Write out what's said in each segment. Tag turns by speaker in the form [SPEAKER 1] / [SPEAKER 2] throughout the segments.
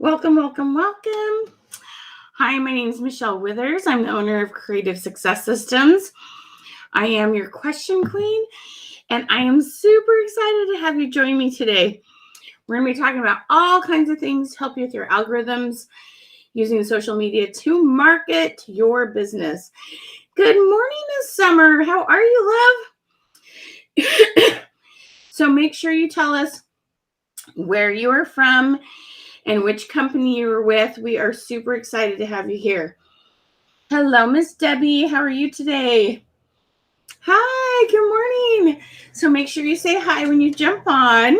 [SPEAKER 1] Welcome, welcome, welcome. Hi, my name is Michelle Withers. I'm the owner of Creative Success Systems. I am your question queen, and I am super excited to have you join me today. We're going to be talking about all kinds of things to help you with your algorithms using social media to market your business. Good morning this summer. How are you, love? So make sure you tell us where you are from and which company you were with. We are super excited to have you here. Hello, Miss Debbie. How are you today? Hi, good morning. So make sure you say hi when you jump on.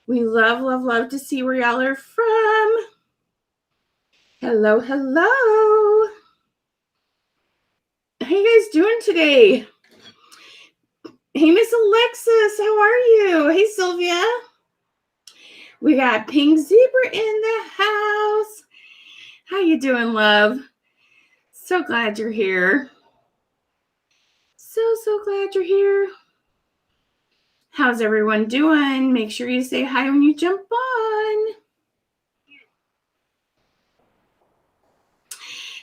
[SPEAKER 1] We love, love, love to see where y'all are from. Hello, hello. How you guys doing today? Hey, Miss Alexis, how are you? Hey, Sylvia. We got Pink Zebra in the house. How you doing, love? So glad you're here. So glad you're here. How's everyone doing? Make sure you say hi when you jump on.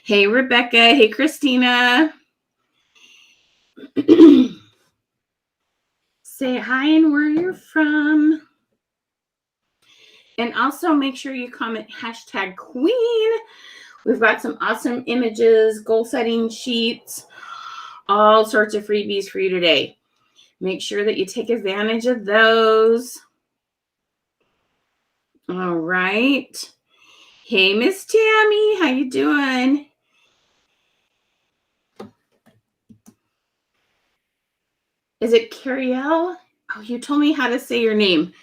[SPEAKER 1] Hey, Rebecca. Hey, Christina. Say hi and where you're from. And also make sure you comment hashtag queen. We've got some awesome images, goal setting sheets, all sorts of freebies for you today. Make sure that you take advantage of those. All right. Hey, Miss Tammy, how you doing? Is it Cariel? Oh, you told me how to say your name.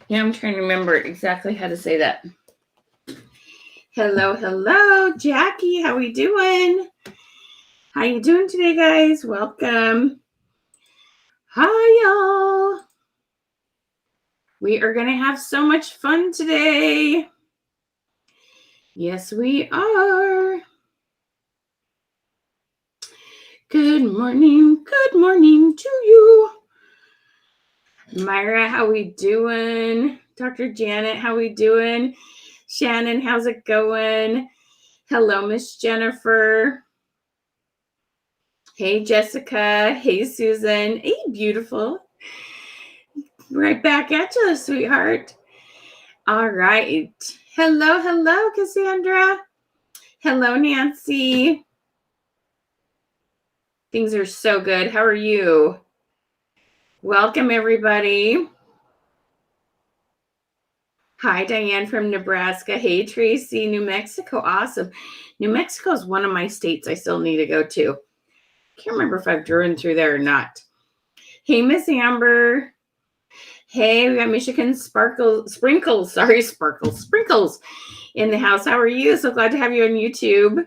[SPEAKER 1] Yeah, I'm trying to remember exactly how to say that. Hello, hello, Jackie. How we doing? How you doing today, guys? Welcome. Hi, y'all. We are going to have so much fun today. Yes, we are. Good morning to you. Myra, how we doing? Dr. Janet, how we doing? Shannon, how's it going? Hello, Miss Jennifer. Hey, Jessica. Hey, Susan. Hey, beautiful. Right back at you, sweetheart. All right. Hello, hello, Cassandra. Hello, Nancy. Things are so good. How are you? Welcome, everybody. Hi, Diane from Nebraska. Hey, Tracy, New Mexico. Awesome. New Mexico is one of my states I still need to go to. Can't remember if I've driven through there or not. Hey, Miss Amber. Hey, we got Michigan Sprinkles in the house. How are you? So glad to have you on YouTube.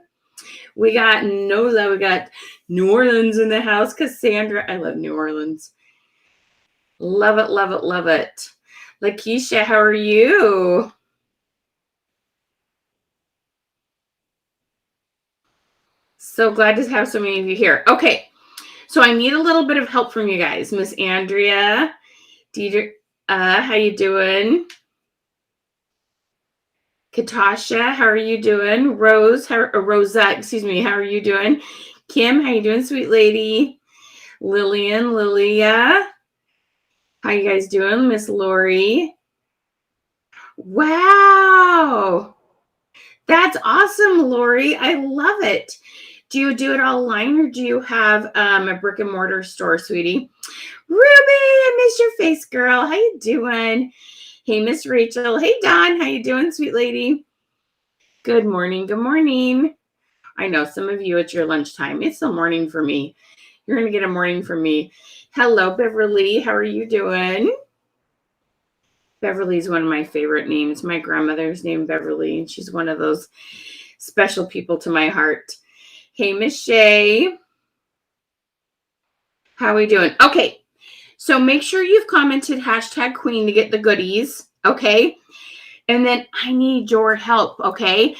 [SPEAKER 1] We got Nola. We got New Orleans in the house. Cassandra. I love New Orleans. Love it, love it, love it. Lakeisha, how are you? So glad to have so many of you here. Okay, so I need a little bit of help from you guys. Miss Andrea, Deidre, how you doing? Katasha, how are you doing? Rosa, excuse me, how are you doing? Kim, how you doing, sweet lady? Lillian, Lilia, how you guys doing? Miss Lori. Wow, that's awesome, Lori. I love it. Do you do it all online or do you have a brick and mortar store, sweetie? Ruby, I miss your face, girl. How you doing? Hey, Miss Rachel. Hey, Dawn. How you doing, sweet lady? Good morning. Good morning. I know some of you, it's your lunchtime. It's the morning for me. You're going to get a morning from me. Hello, Beverly. How are you doing? Beverly's one of my favorite names. My grandmother's named Beverly, and she's one of those special people to my heart. Hey, Miss Shay. How are we doing? Okay, so make sure you've commented hashtag queen to get the goodies, okay? And then I need your help, okay?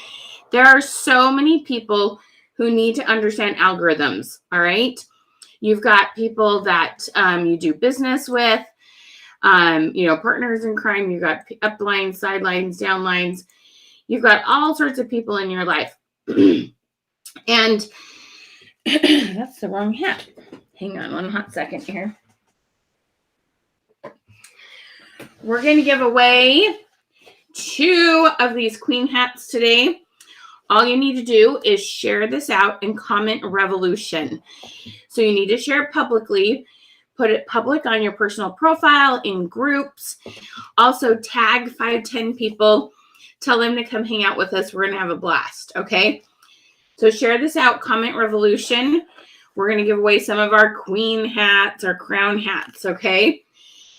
[SPEAKER 1] There are so many people who need to understand algorithms, all right? You've got people that you do business with, partners in crime. You've got uplines, sidelines, downlines. You've got all sorts of people in your life. And that's the wrong hat. Hang on one hot second here. We're going to give away 2 of these queen hats today. All you need to do is share this out and comment revolution. So you need to share it publicly. Put it public on your personal profile, in groups. Also tag 5-10 people. Tell them to come hang out with us. We're going to have a blast, okay? So share this out, comment revolution. We're going to give away some of our queen hats, our crown hats, okay?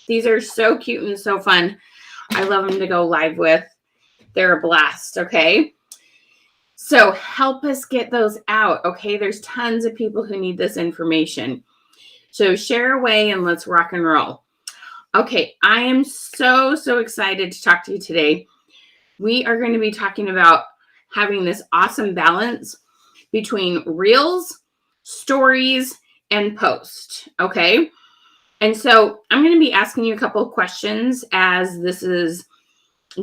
[SPEAKER 1] These are so cute and so fun. I love them to go live with. They're a blast, okay? So help us get those out, okay? There's tons of people who need this information. So share away and let's rock and roll. Okay, I am so excited to talk to you today. We are going to be talking about having this awesome balance between reels, stories, and post, okay? And so I'm going to be asking you a couple of questions as this is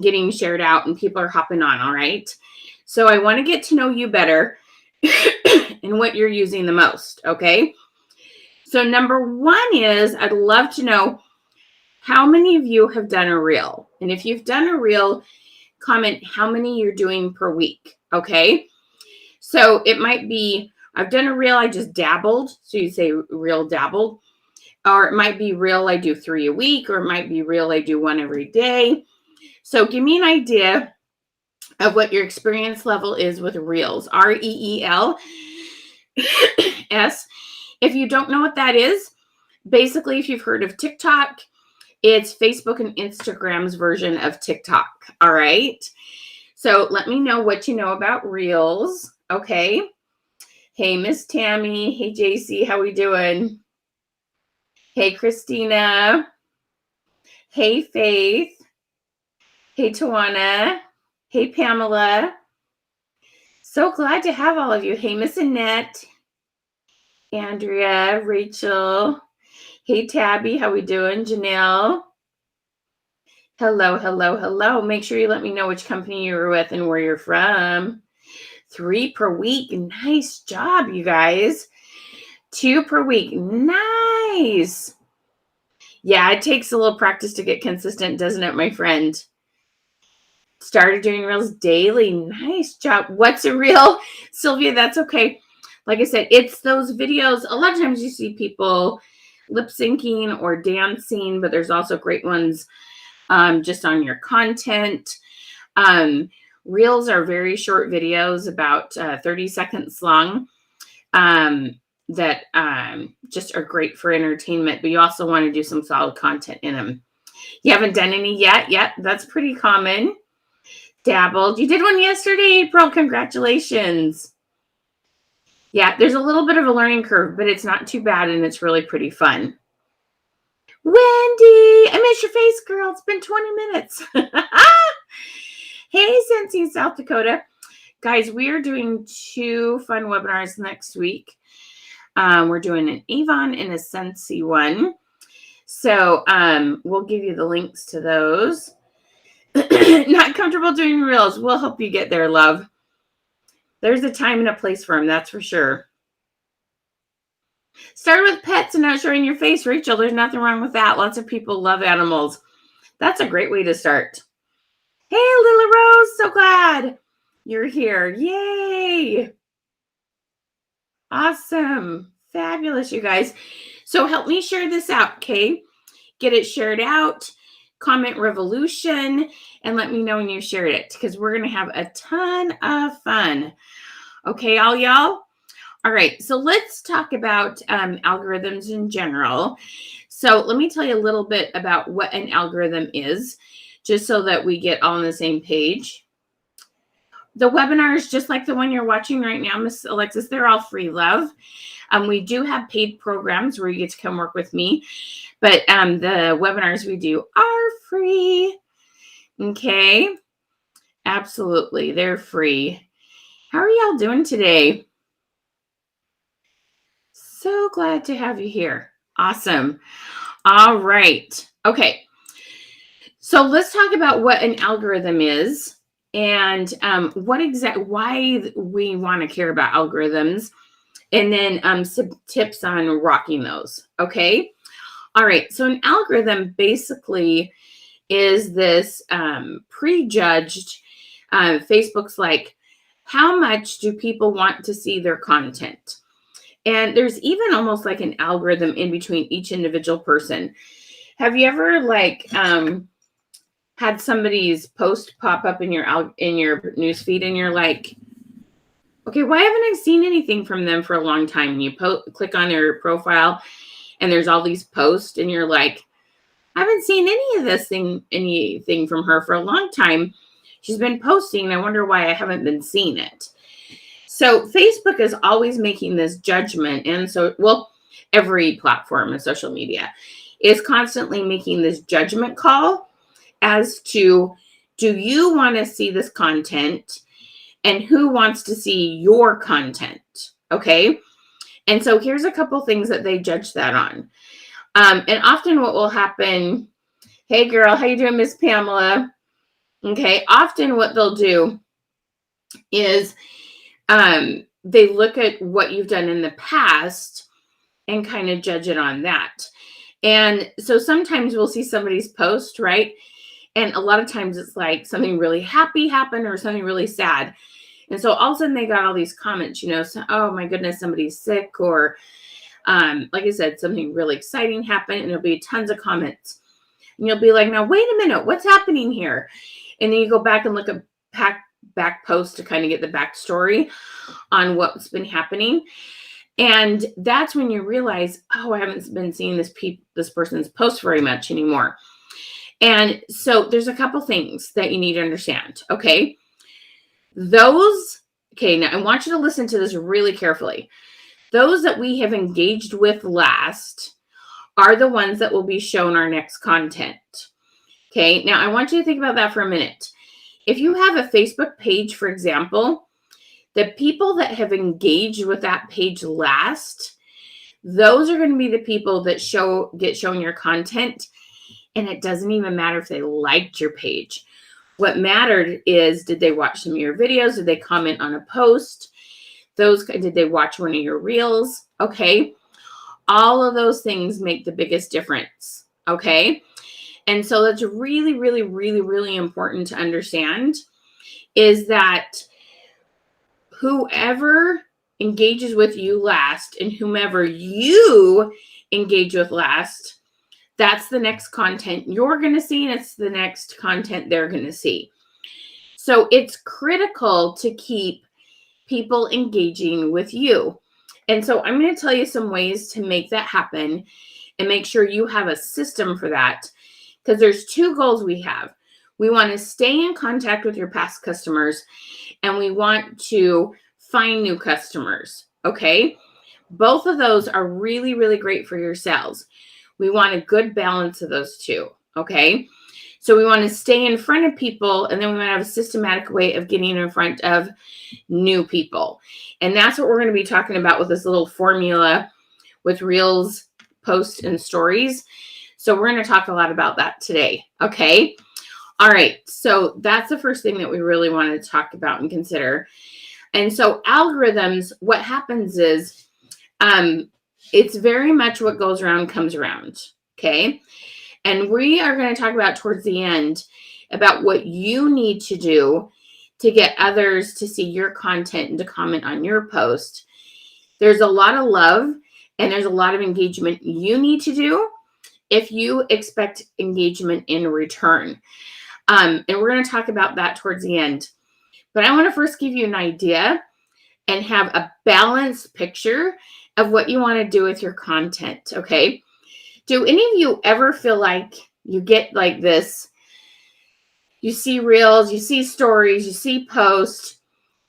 [SPEAKER 1] getting shared out and people are hopping on, all right? So I want to get to know you better and what you're using the most, okay? So number 1 is I'd love to know how many of you have done a reel. And if you've done a reel, comment how many you're doing per week, okay? So it might be, I've done a reel, I just dabbled. So you say reel dabbled. Or it might be reel, I do 3 a week. Or it might be reel, I do 1 every day. So give me an idea of what your experience level is with reels. REELS. If you don't know what that is, basically if you've heard of TikTok, it's Facebook and Instagram's version of TikTok. All right. So let me know what you know about reels. Okay. Hey, Miss Tammy. Hey, JC. How we doing? Hey, Christina. Hey, Faith. Hey, Tawana. Hey, Pamela. So glad to have all of you. Hey, Miss Annette. Andrea. Rachel. Hey, Tabby. How we doing? Janelle. Hello. Make sure you let me know which company you were with and where you're from. 3 per week. Nice job, you guys. 2 per week. Nice. Yeah, it takes a little practice to get consistent, doesn't it, my friend? Started doing reels daily. Nice job. What's a reel? Sylvia, that's okay. Like I said, it's those videos. A lot of times you see people lip syncing or dancing, but there's also great ones just on your content. Reels are very short videos, about 30 seconds long, that just are great for entertainment, but you also want to do some solid content in them. You haven't done any yet? Yep, that's pretty common. Dabbled. You did one yesterday, April. Congratulations. Yeah, there's a little bit of a learning curve, but it's not too bad, and it's really pretty fun. Wendy, I miss your face, girl. It's been 20 minutes. Hey, Cincy, South Dakota. Guys, we are doing 2 fun webinars next week. We're doing an Avon and a Scentsy one. So we'll give you the links to those. Not comfortable doing reels. We'll help you get there, love. There's a time and a place for them, that's for sure. Start with pets and not showing your face, Rachel. There's nothing wrong with that. Lots of people love animals. That's a great way to start. Hey, Lila Rose, so glad you're here. Yay. Awesome. Fabulous, you guys. So help me share this out, okay? Get it shared out. Comment revolution and let me know when you shared it because we're going to have a ton of fun. Okay, all y'all? All right, so let's talk about algorithms in general. So let me tell you a little bit about what an algorithm is, just so that we get all on the same page. The webinars, just like the one you're watching right now, Miss Alexis, they're all free, love. We do have paid programs where you get to come work with me, but the webinars we do are free. Okay, absolutely, they're free. How are y'all doing today? So glad to have you here. Awesome. All right. Okay. So let's talk about what an algorithm is and why we want to care about algorithms, and then some tips on rocking those. Okay. All right. So an algorithm basically is this prejudged. Facebook's like, how much do people want to see their content? And there's even almost like an algorithm in between each individual person. Have you ever had somebody's post pop up in your newsfeed, and you're like, okay, why haven't I seen anything from them for a long time? And you click on their profile, and there's all these posts, and you're like, I haven't seen anything from her for a long time. She's been posting. I wonder why I haven't been seeing it. So Facebook is always making this judgment. And so, every platform of social media is constantly making this judgment call as to, do you want to see this content, and who wants to see your content? Okay. And so here's a couple things that they judge that on. And often what will happen, hey girl, how you doing, Miss Pamela? Okay. Often what they'll do is they look at what you've done in the past and kind of judge it on that. And so sometimes we'll see somebody's post, right? And a lot of times it's like something really happy happened or something really sad. And so all of a sudden they got all these comments, so, oh my goodness, somebody's sick, or like I said, something really exciting happened, and there'll be tons of comments. And you'll be like, now, wait a minute, what's happening here? And then you go back and look at back posts to kind of get the backstory on what's been happening. And that's when you realize, oh, I haven't been seeing this person's post very much anymore. And so there's a couple things that you need to understand. Okay. Now I want you to listen to this really carefully. Those that we have engaged with last are the ones that will be shown our next content. Okay. Now I want you to think about that for a minute. If you have a Facebook page, for example, the people that have engaged with that page last, those are going to be the people that get shown your content. And it doesn't even matter if they liked your page. What mattered is, did they watch some of your videos? Did they comment on a post? Did they watch one of your reels? Okay. All of those things make the biggest difference. Okay. And so that's really, really, really, really important to understand, is that whoever engages with you last and whomever you engage with last, that's the next content you're going to see, and it's the next content they're going to see. So it's critical to keep people engaging with you. And so I'm going to tell you some ways to make that happen and make sure you have a system for that, because there's two goals we have. We want to stay in contact with your past customers, and we want to find new customers. Okay. Both of those are really, really great for your sales. We want a good balance of those two. Okay. So we want to stay in front of people, and then we want to have a systematic way of getting in front of new people. And that's what we're going to be talking about with this little formula with reels, posts, and stories. So we're going to talk a lot about that today. Okay. All right. So that's the first thing that we really want to talk about and consider. And so algorithms, what happens is, it's very much what goes around comes around. Okay. And we are going to talk about towards the end about what you need to do to get others to see your content and to comment on your post. There's a lot of love and there's a lot of engagement you need to do if you expect engagement in return. And we're going to talk about that towards the end. But I want to first give you an idea and have a balanced picture of what you want to do with your content. Okay. Do any of you ever feel like you get like this? You see reels, you see stories, you see posts.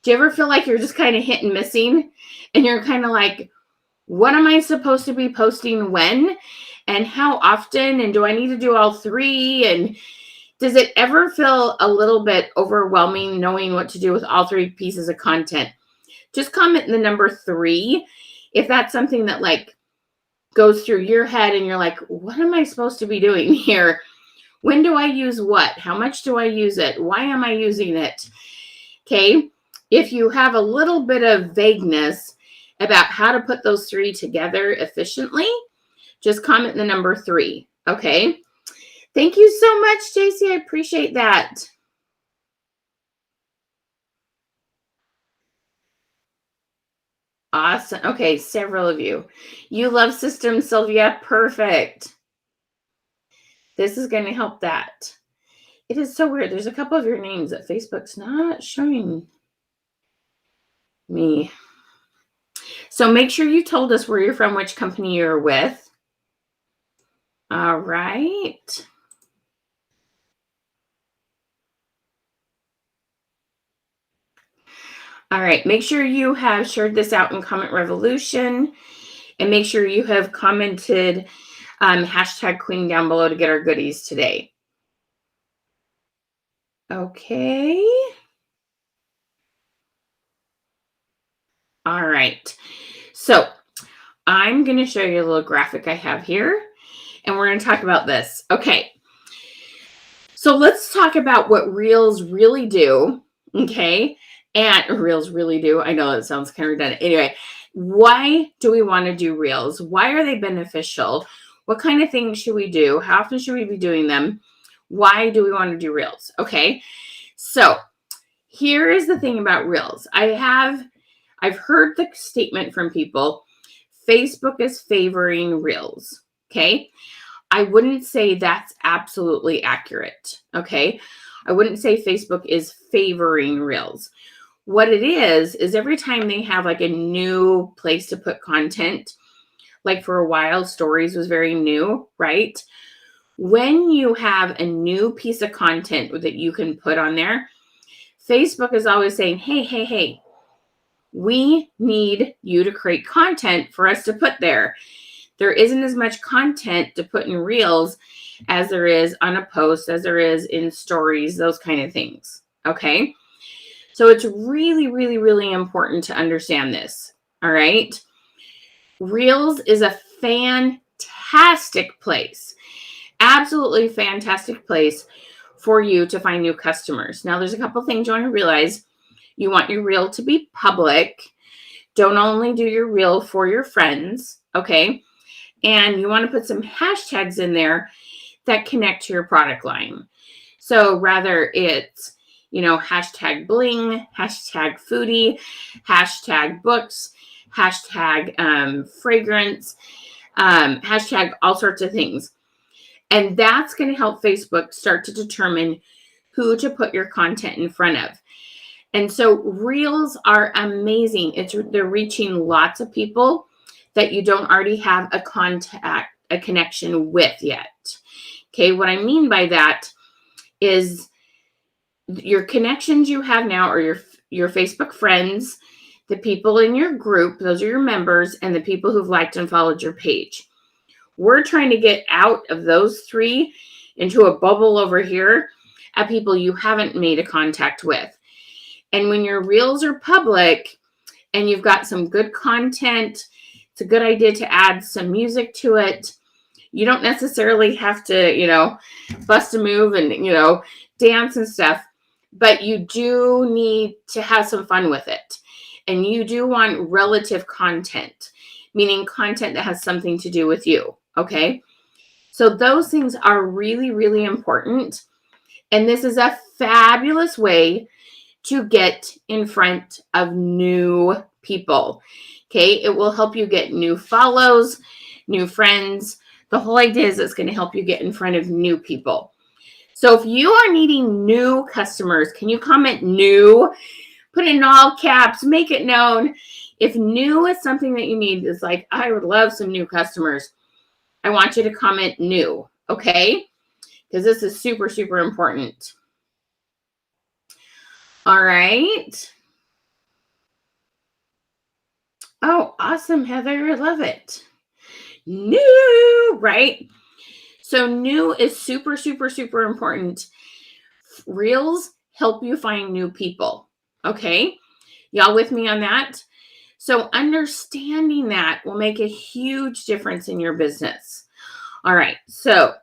[SPEAKER 1] Do you ever feel like you're just kind of hit and missing? And you're kind of like, what am I supposed to be posting when? And how often? And do I need to do all three? And does it ever feel a little bit overwhelming knowing what to do with all three pieces of content? Just comment the number 3 if that's something that like goes through your head and you're like, what am I supposed to be doing here? When do I use what? How much do I use it? Why am I using it? Okay. If you have a little bit of vagueness about how to put those three together efficiently, just comment the number 3. Okay. Thank you so much, JC. I appreciate that. Awesome. Okay, several of you. You love systems, Sylvia. Perfect. This is going to help that. It is so weird. There's a couple of your names that Facebook's not showing me. So make sure you told us where you're from, which company you're with. All right. All right. Make sure you have shared this out in Comment Revolution. And make sure you have commented hashtag Queen down below to get our goodies today. Okay. All right. So I'm going to show you a little graphic I have here. And we're going to talk about this. Okay. So let's talk about what Reels really do. Okay. And Reels really do. I know that sounds kind of redundant. Anyway, why do we want to do Reels? Why are they beneficial? What kind of things should we do? How often should we be doing them? Why do we want to do Reels? Okay. So here is the thing about Reels. I've heard the statement from people, Facebook is favoring Reels. Okay. I wouldn't say that's absolutely accurate. Okay. I wouldn't say Facebook is favoring Reels. What it is every time they have like a new place to put content, like for a while, stories was very new, right? When you have a new piece of content that you can put on there, Facebook is always saying, hey, we need you to create content for us to put there. There isn't as much content to put in Reels as there is on a post, as there is in stories, those kind of things. Okay. So it's really, really, really important to understand this. All right. Reels is a fantastic place, absolutely fantastic place for you to find new customers. Now, there's a couple things you want to realize. You want your reel to be public. Don't only do your reel for your friends. Okay. And you want to put some hashtags in there that connect to your product line. So rather it's, hashtag bling, hashtag foodie, hashtag books, hashtag fragrance, hashtag all sorts of things. And that's going to help Facebook start to determine who to put your content in front of. And so Reels are amazing. They're reaching lots of people that you don't already have a connection with yet. Okay, what I mean by that is your connections you have now are your Facebook friends, the people in your group, those are your members, and the people who've liked and followed your page. We're trying to get out of those three into a bubble over here at people you haven't made a contact with. And when your reels are public and you've got some good content, it's a good idea to add some music to it. You don't necessarily have to, bust a move and, dance and stuff, but you do need to have some fun with it. And you do want relative content, meaning content that has something to do with you. Okay. So those things are really, really important. And this is a fabulous way to get in front of new people. Okay. It will help you get new follows, new friends. The whole idea is it's going to help you get in front of new people. So if you are needing new customers, can you comment new? Put it in all caps, make it known. If new is something that you need, it's like, I would love some new customers. I want you to comment new, okay? Because this is super, super important. All right. Oh, awesome, Heather. I love it. New, right? So new is super, super, super important. Reels help you find new people. Okay. Y'all with me on that? So understanding that will make a huge difference in your business. All right. So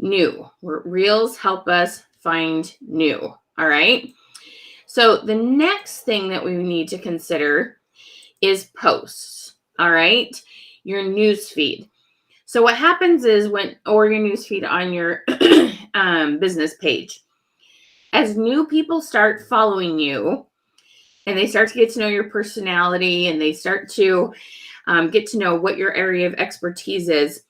[SPEAKER 1] new. Reels help us find new. All right. So the next thing that we need to consider is posts. All right. Your news feed. So what happens is or your news feed on your business page, as new people start following you and they start to get to know your personality and they start to get to know what your area of expertise is,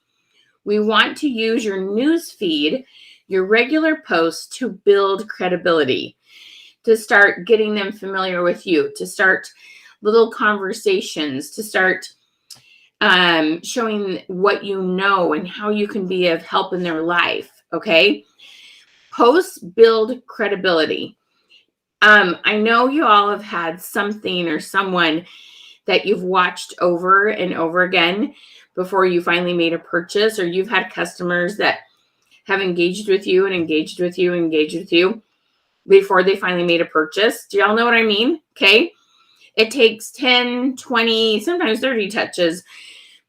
[SPEAKER 1] we want to use your news feed, your regular posts, to build credibility, to start getting them familiar with you, to start little conversations, to start showing what you know and how you can be of help in their life. Okay. Posts build credibility. I know you all have had something or someone that you've watched over and over again before you finally made a purchase, or you've had customers that have engaged with you and engaged with you, engaged with you before they finally made a purchase. Do y'all know what I mean? Okay. It takes 10, 20, sometimes 30 touches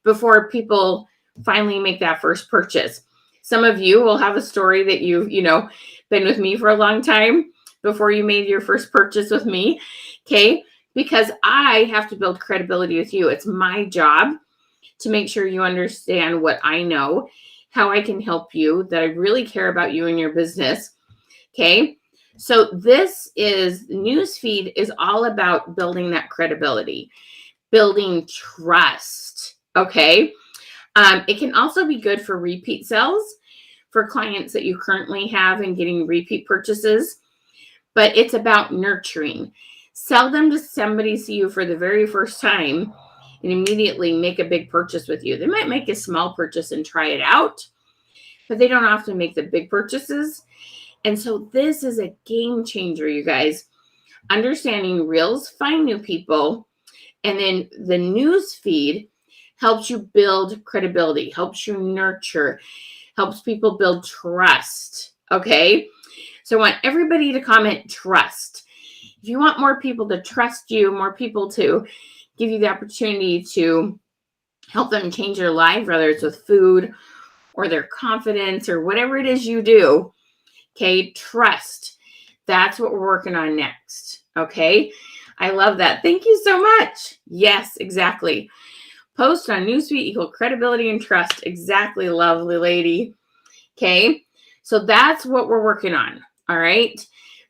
[SPEAKER 1] before people finally make that first purchase. Some of you will have a story that you've, been with me for a long time before you made your first purchase with me. Okay. Because I have to build credibility with you. It's my job to make sure you understand what I know, how I can help you, that I really care about you and your business. Okay. So newsfeed is all about building that credibility, building trust. Okay. It can also be good for repeat sales for clients that you currently have and getting repeat purchases, but it's about nurturing. Seldom does somebody see you for the very first time and immediately make a big purchase with you. They might make a small purchase and try it out, but they don't often make the big purchases. And so this is a game changer, you guys. Understanding Reels find new people, and then the news feed helps you build credibility, helps you nurture, helps people build trust. Okay. So I want everybody to comment trust. If you want more people to trust you, more people to give you the opportunity to help them change their life, whether it's with food or their confidence or whatever it is you do. Okay. Trust. That's what we're working on next. Okay. I love that. Thank you so much. Yes, exactly. Post on newsfeed equal credibility and trust. Exactly, lovely lady. Okay. So that's what we're working on. All right.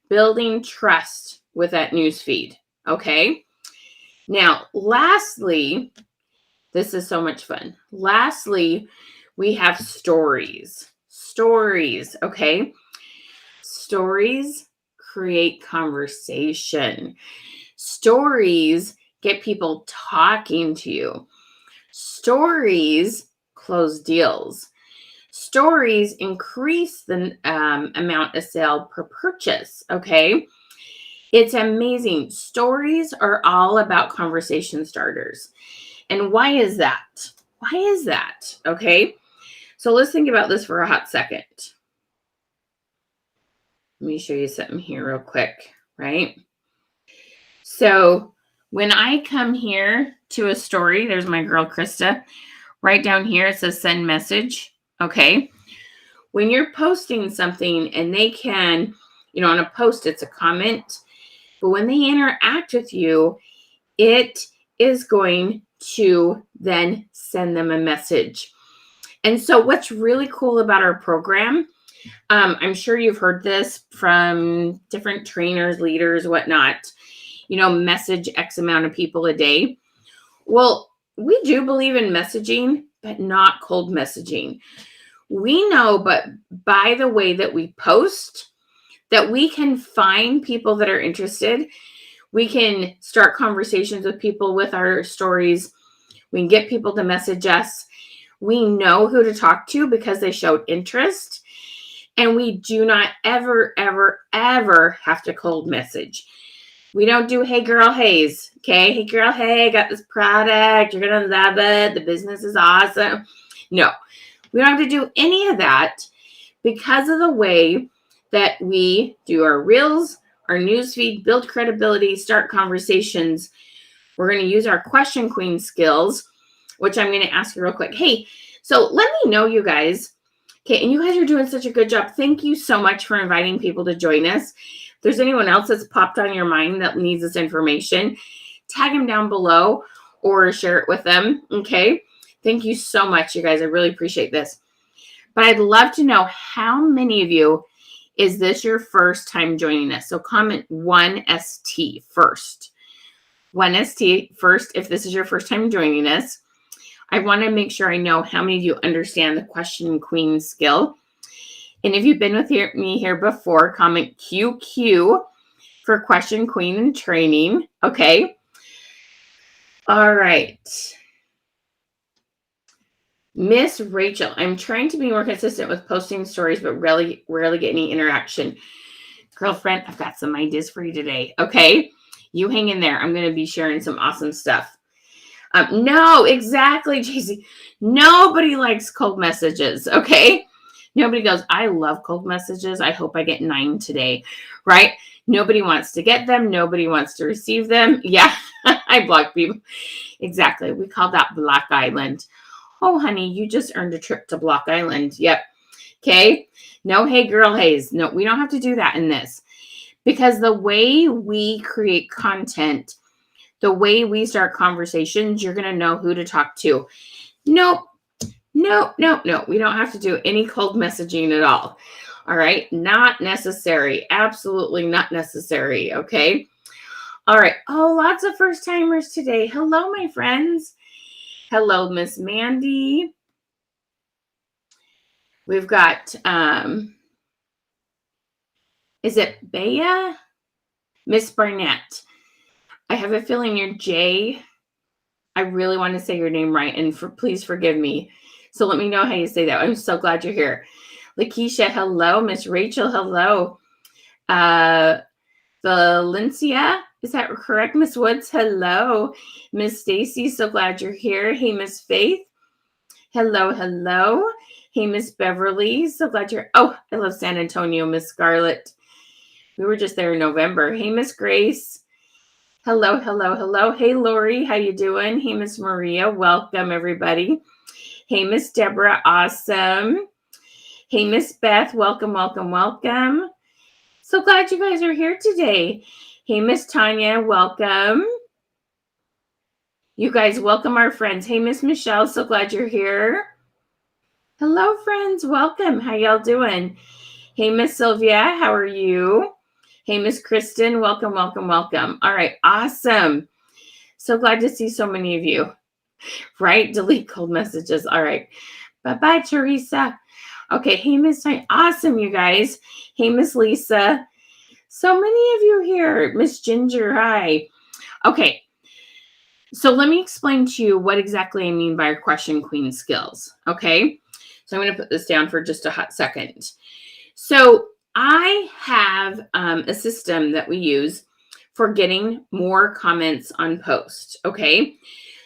[SPEAKER 1] Building trust with that newsfeed. Okay. Now, lastly, this is so much fun. Lastly, we have stories. Stories. Okay. Stories create conversation. Stories get people talking to you. Stories close deals. Stories increase the amount of sale per purchase. Okay. It's amazing. Stories are all about conversation starters. And why is that? Why is that? Okay. So let's think about this for a hot second. Let me show you something here real quick, right? So when I come here to a story, there's my girl, Krista. Right down here, it says send message. Okay. When you're posting something and they can, on a post, it's a comment, but when they interact with you, it is going to then send them a message. And so what's really cool about our program, I'm sure you've heard this from different trainers, leaders, whatnot, message X amount of people a day. Well, we do believe in messaging, but not cold messaging. We know, but by the way that we post, that we can find people that are interested. We can start conversations with people with our stories. We can get people to message us. We know who to talk to because they showed interest. And we do not ever, ever, ever have to cold message. We don't do, hey girl, hays. Okay. Hey girl, hey, I got this product. You're going to love it. The business is awesome. No, we don't have to do any of that because of the way that we do our reels, our newsfeed, build credibility, start conversations. We're going to use our question queen skills, which I'm going to ask you real quick. Hey, so let me know, you guys, Okay, and you guys are doing such a good job. Thank you so much for inviting people to join us. If there's anyone else that's popped on your mind that needs this information, tag them down below or share it with them, okay? Thank you so much, you guys. I really appreciate this. But I'd love to know how many of you, is this your first time joining us? So comment 1ST first. 1ST first if this is your first time joining us. I want to make sure I know how many of you understand the question queen skill. And if you've been with me here before, comment QQ for question queen and training. Okay. All right. Miss Rachel, I'm trying to be more consistent with posting stories, but rarely get any interaction. Girlfriend, I've got some ideas for you today. Okay. You hang in there. I'm going to be sharing some awesome stuff. No, exactly, JC. Nobody likes cold messages, okay? Nobody goes, I love cold messages. I hope I get 9 today, right? Nobody wants to get them. Nobody wants to receive them. Yeah, I block people. Exactly. We call that Block Island. Oh, honey, you just earned a trip to Block Island. Yep. Okay. No, hey, girl, haze. No, we don't have to do that in this. Because the way we create content, the way we start conversations, you're going to know who to talk to. Nope. We don't have to do any cold messaging at all. All right. Not necessary. Absolutely not necessary. Okay. All right. Oh, lots of first timers today. Hello, my friends. Hello, Miss Mandy. We've got, is it Bea? Miss Barnett. I have a feeling you're Jay. I really want to say your name right, and please forgive me. So let me know how you say that. I'm so glad you're here. Lakeisha, hello. Miss Rachel, hello. Valencia, is that correct? Miss Woods, hello. Miss Stacy, so glad you're here. Hey, Miss Faith. Hello. Hey, Miss Beverly, so glad you're. Oh, I love San Antonio, Miss Scarlett. We were just there in November. Hey, Miss Grace. Hello. Hey, Lori, how you doing? Hey, Miss Maria, welcome, everybody. Hey, Miss Deborah, awesome. Hey, Miss Beth, welcome. So glad you guys are here today. Hey, Miss Tanya, welcome. You guys, welcome our friends. Hey, Miss Michelle, so glad you're here. Hello, friends, welcome. How y'all doing? Hey, Miss Sylvia, how are you? Hey, Miss Kristen, welcome. All right, awesome. So glad to see so many of you. Right? Delete cold messages. All right. Bye-bye, Teresa. Okay. Hey, Miss Tanya. Awesome, you guys. Hey, Miss Lisa. So many of you here. Miss Ginger, hi. Okay. So let me explain to you what exactly I mean by our question queen skills. Okay. So I'm going to put this down for just a hot second. So I have a system that we use for getting more comments on posts. Okay.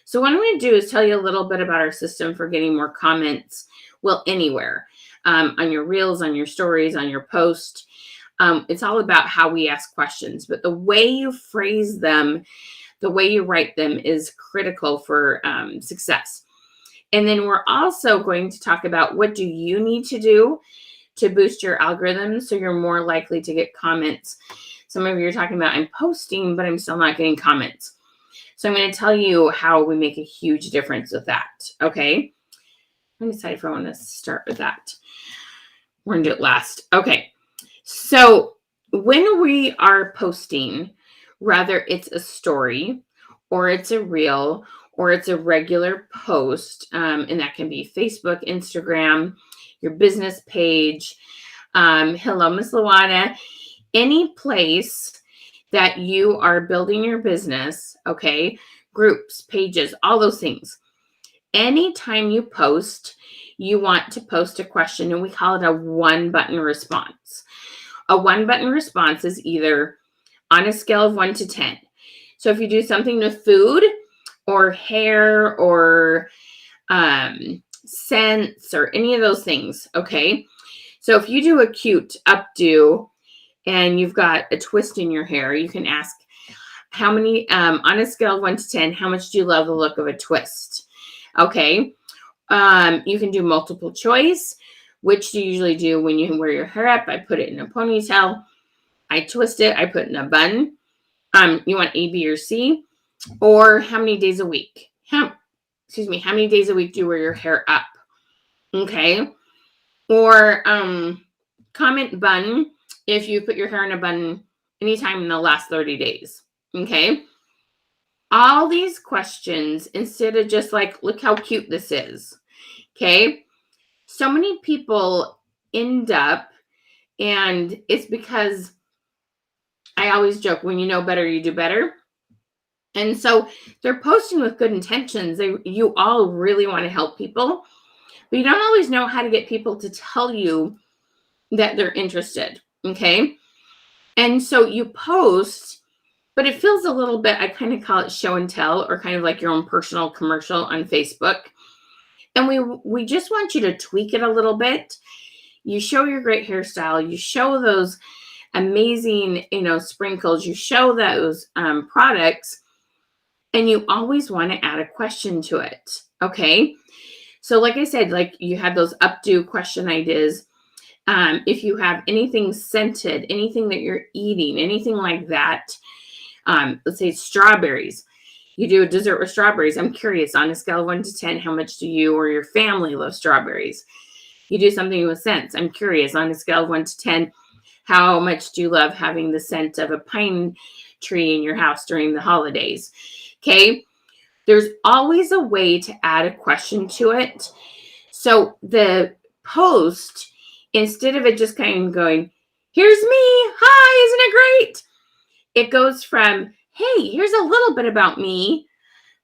[SPEAKER 1] So what I'm going to do is tell you a little bit about our system for getting more comments, well, anywhere, on your reels, on your stories, on your post. It's all about how we ask questions, but the way you phrase them, the way you write them is critical for success. And then we're also going to talk about what do you need to do to boost your algorithm so you're more likely to get comments. Some of you are talking about I'm posting, but I'm still not getting comments. So I'm going to tell you how we make a huge difference with that. Okay. I'm deciding if I want to start with that. We're going to do it last. Okay. So when we are posting, whether it's a story or it's a reel or it's a regular post, and that can be Facebook, Instagram, your business page. Hello, Miss Luana. Any place that you are building your business, okay, groups, pages, all those things. Anytime you post, you want to post a question, and we call it a one-button response. A one-button response is either on a scale of 1 to 10. So if you do something with food or hair or scents or any of those things, okay? So if you do a cute updo and you've got a twist in your hair, you can ask how many, on a scale of 1 to 10, how much do you love the look of a twist? Okay. You can do multiple choice, Which do you usually do when you wear your hair up? I put it in a ponytail. I twist it. I put it in a bun. You want A, B, or C? Or how many days a week? How many days a week do you wear your hair up? Okay. Or comment bun if you put your hair in a bun anytime in the last 30 days. Okay. All these questions, instead of just like, look how cute this is. Okay. So many people end up, and it's because I always joke, when you know better, you do better. And so they're posting with good intentions. You all really want to help people, but you don't always know how to get people to tell you that they're interested. Okay. And so you post, but it feels a little bit, I kind of call it show and tell, or kind of like your own personal commercial on Facebook. And we just want you to tweak it a little bit. You show your great hairstyle. You show those amazing, sprinkles. You show those products, and you always want to add a question to it. Okay. So like I said, like you have those updo question ideas. If you have anything scented, anything that you're eating, anything like that, let's say strawberries. You do a dessert with strawberries. I'm curious, on a scale of 1 to 10, how much do you or your family love strawberries? You do something with scents. I'm curious, on a scale of 1 to 10, how much do you love having the scent of a pine tree in your house during the holidays? Okay. There's always a way to add a question to it. So the post, instead of it just kind of going, here's me, hi, isn't it great? It goes from, hey, here's a little bit about me,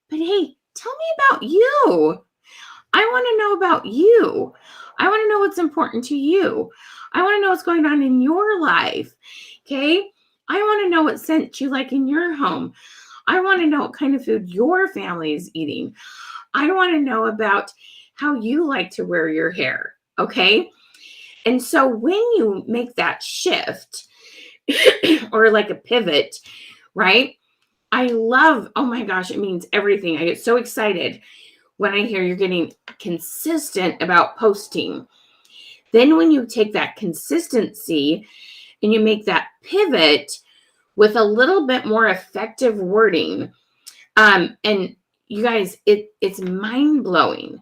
[SPEAKER 1] but hey, tell me about you. I want to know about you. I want to know what's important to you. I want to know what's going on in your life. Okay. I want to know what scent you like in your home. I want to know what kind of food your family is eating. I want to know about how you like to wear your hair. Okay. And so when you make that shift or like a pivot, right? I love, oh my gosh, it means everything. I get so excited when I hear you're getting consistent about posting. Then when you take that consistency and you make that pivot with a little bit more effective wording, and you guys, it's mind-blowing.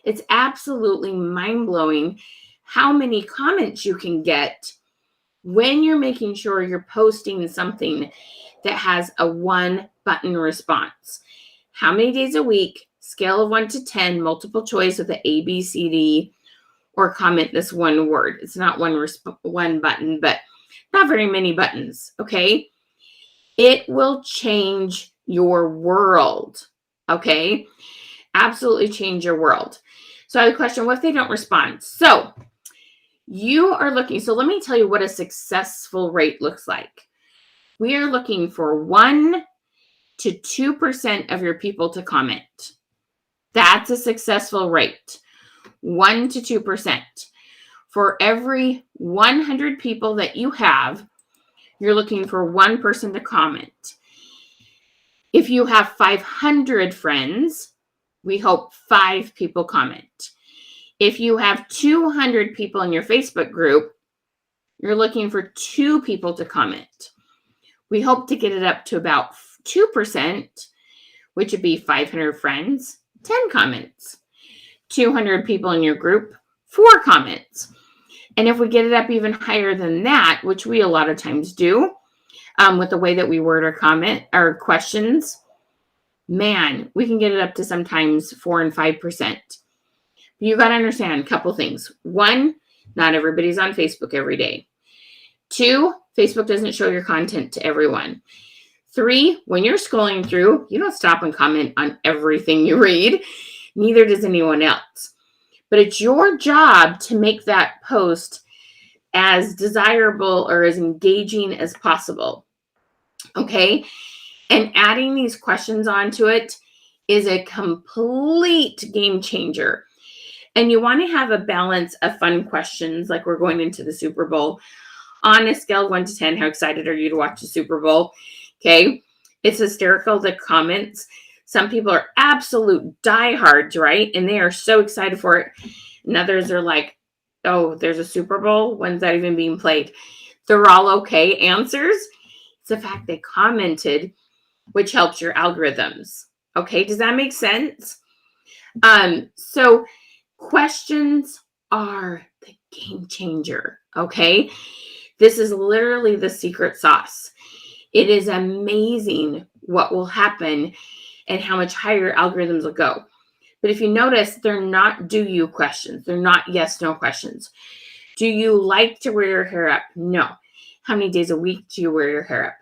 [SPEAKER 1] It's absolutely mind-blowing how many comments you can get when you're making sure you're posting something that has a 1-button response. How many days a week, scale of 1 to 10, multiple choice with the A, B, C, D, or comment this one word. It's not one button, but not very many buttons, okay? It will change your world, okay? Absolutely change your world. So I have a question, what if they don't respond? So you are looking, so let me tell you what a successful rate looks like. We are looking for 1 to 2% of your people to comment. That's a successful rate. 1 to 2%. For every 100 people that you have, you're looking for 1 person to comment. If you have 500 friends, we hope 5 people comment. If you have 200 people in your Facebook group, you're looking for 2 people to comment. We hope to get it up to about 2%, which would be 500 friends, 10 comments. 200 people in your group, 4 comments. And if we get it up even higher than that, which we a lot of times do, with the way that we word our questions, man, we can get it up to sometimes 4 and 5%. You got to understand a couple things. 1, not everybody's on Facebook every day. 2, Facebook doesn't show your content to everyone. 3, when you're scrolling through, you don't stop and comment on everything you read. Neither does anyone else. But it's your job to make that post as desirable or as engaging as possible. Okay? And adding these questions onto it is a complete game changer. And you want to have a balance of fun questions, like we're going into the Super Bowl. On a scale of 1 to 10, how excited are you to watch the Super Bowl? Okay. It's hysterical, the comments. Some people are absolute diehards, right? And they are so excited for it. And others are like, oh, there's a Super Bowl. When's that even being played? They're all okay answers. It's the fact they commented, which helps your algorithms. Okay, does that make sense? So questions are the game changer. Okay, this is literally the secret sauce. It is amazing what will happen and how much higher algorithms will go. But if you notice, they're not do you questions. They're not yes, no questions. Do you like to wear your hair up? No. How many days a week do you wear your hair up?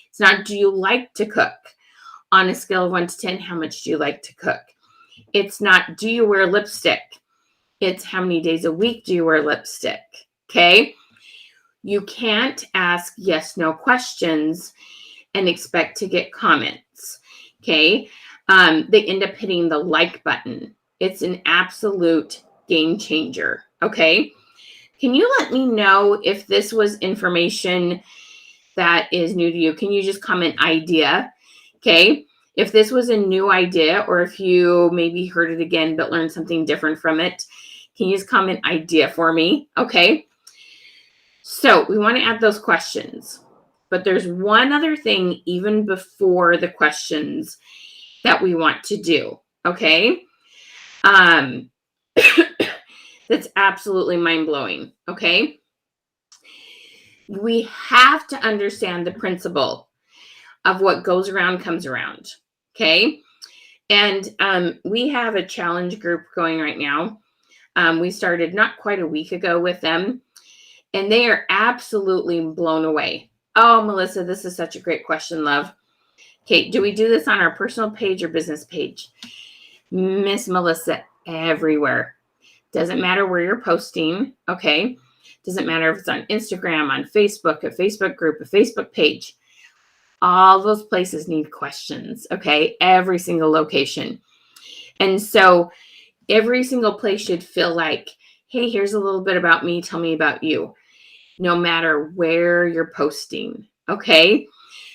[SPEAKER 1] It's not do you like to cook? On a scale of 1 to 10, how much do you like to cook? It's not do you wear lipstick? It's how many days a week do you wear lipstick? Okay? You can't ask yes, no questions and expect to get comments. Okay? They end up hitting the like button. It's an absolute game changer. Okay? Can you let me know if this was information that is new to you? Can you just comment idea? Okay? If this was a new idea, or if you maybe heard it again but learned something different from it, can you just comment idea for me? Okay? So we want to add those questions. But there's one other thing even before the questions that we want to do. Okay? That's absolutely mind-blowing. Okay? We have to understand the principle of what goes around comes around. Okay? And we have a challenge group going right now. We started not quite a week ago with them, and they are absolutely blown away. Oh, Melissa, this is such a great question, love. Okay, do we do this on our personal page or business page? Miss Melissa, everywhere. Doesn't matter where you're posting, okay? Doesn't matter if it's on Instagram, on Facebook, a Facebook group, a Facebook page. All those places need questions, okay? Every single location. And so every single place should feel like, hey, here's a little bit about me. Tell me about you. No matter where you're posting, okay?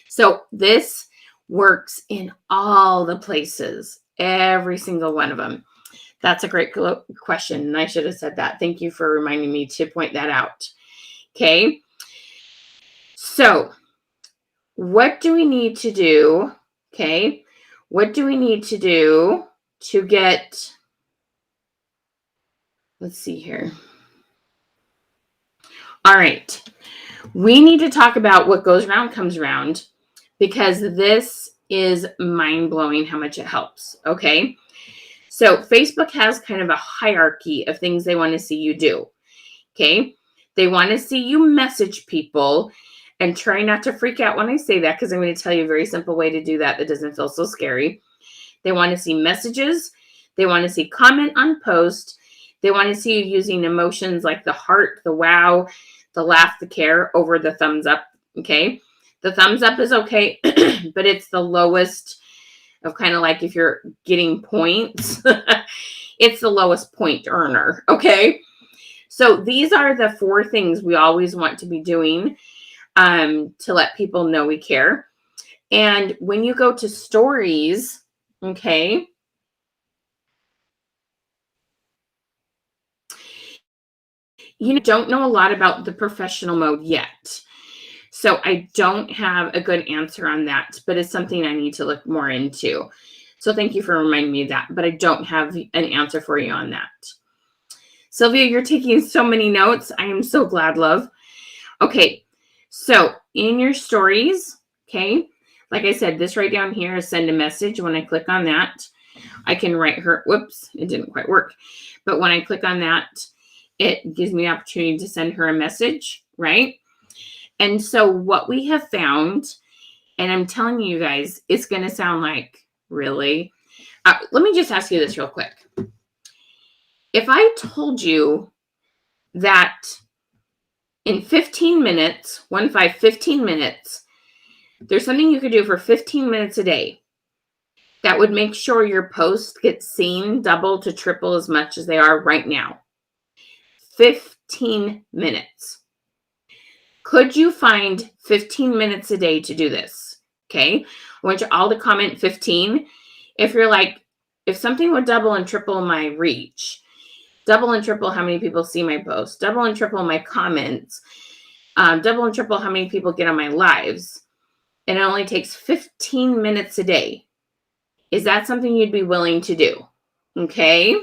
[SPEAKER 1] So this works in all the places, every single one of them. That's a great question, and I should have said that. Thank you for reminding me to point that out, okay? So what do we need to do, okay? What do we need to do to get, let's see here. All right. We need to talk about what goes around comes around, because this is mind-blowing how much it helps, okay? So Facebook has kind of a hierarchy of things they want to see you do, okay? They want to see you message people, and try not to freak out when I say that, because I'm going to tell you a very simple way to do that that doesn't feel so scary. They want to see messages. They want to see comment on post. They want to see you using emotions like the heart, the wow, the laugh, the care over the thumbs up, okay? The thumbs up is okay, but it's the lowest of kind of like if you're getting points, it's the lowest point earner, okay? So these are the 4 things we always want to be doing to let people know we care. And when you go to stories, okay, you don't know a lot about the professional mode yet. So I don't have a good answer on that, but it's something I need to look more into. So thank you for reminding me of that, but I don't have an answer for you on that. Sylvia, you're taking so many notes. I am so glad, love. Okay, so in your stories, okay, like I said, this right down here is send a message. When I click on that, I can write her, whoops, it didn't quite work. But when I click on that, it gives me the opportunity to send her a message, right? And so what we have found, and I'm telling you guys, it's going to sound like, really? Let me just ask you this real quick. If I told you that in 15 minutes, 15 minutes, there's something you could do for 15 minutes a day that would make sure your posts get seen double to triple as much as they are right now. 15 minutes. Could you find 15 minutes a day to do this? Okay. I want you all to comment 15. If you're like, if something would double and triple my reach, double and triple how many people see my posts, double and triple my comments, double and triple how many people get on my lives. And it only takes 15 minutes a day. Is that something you'd be willing to do? Okay.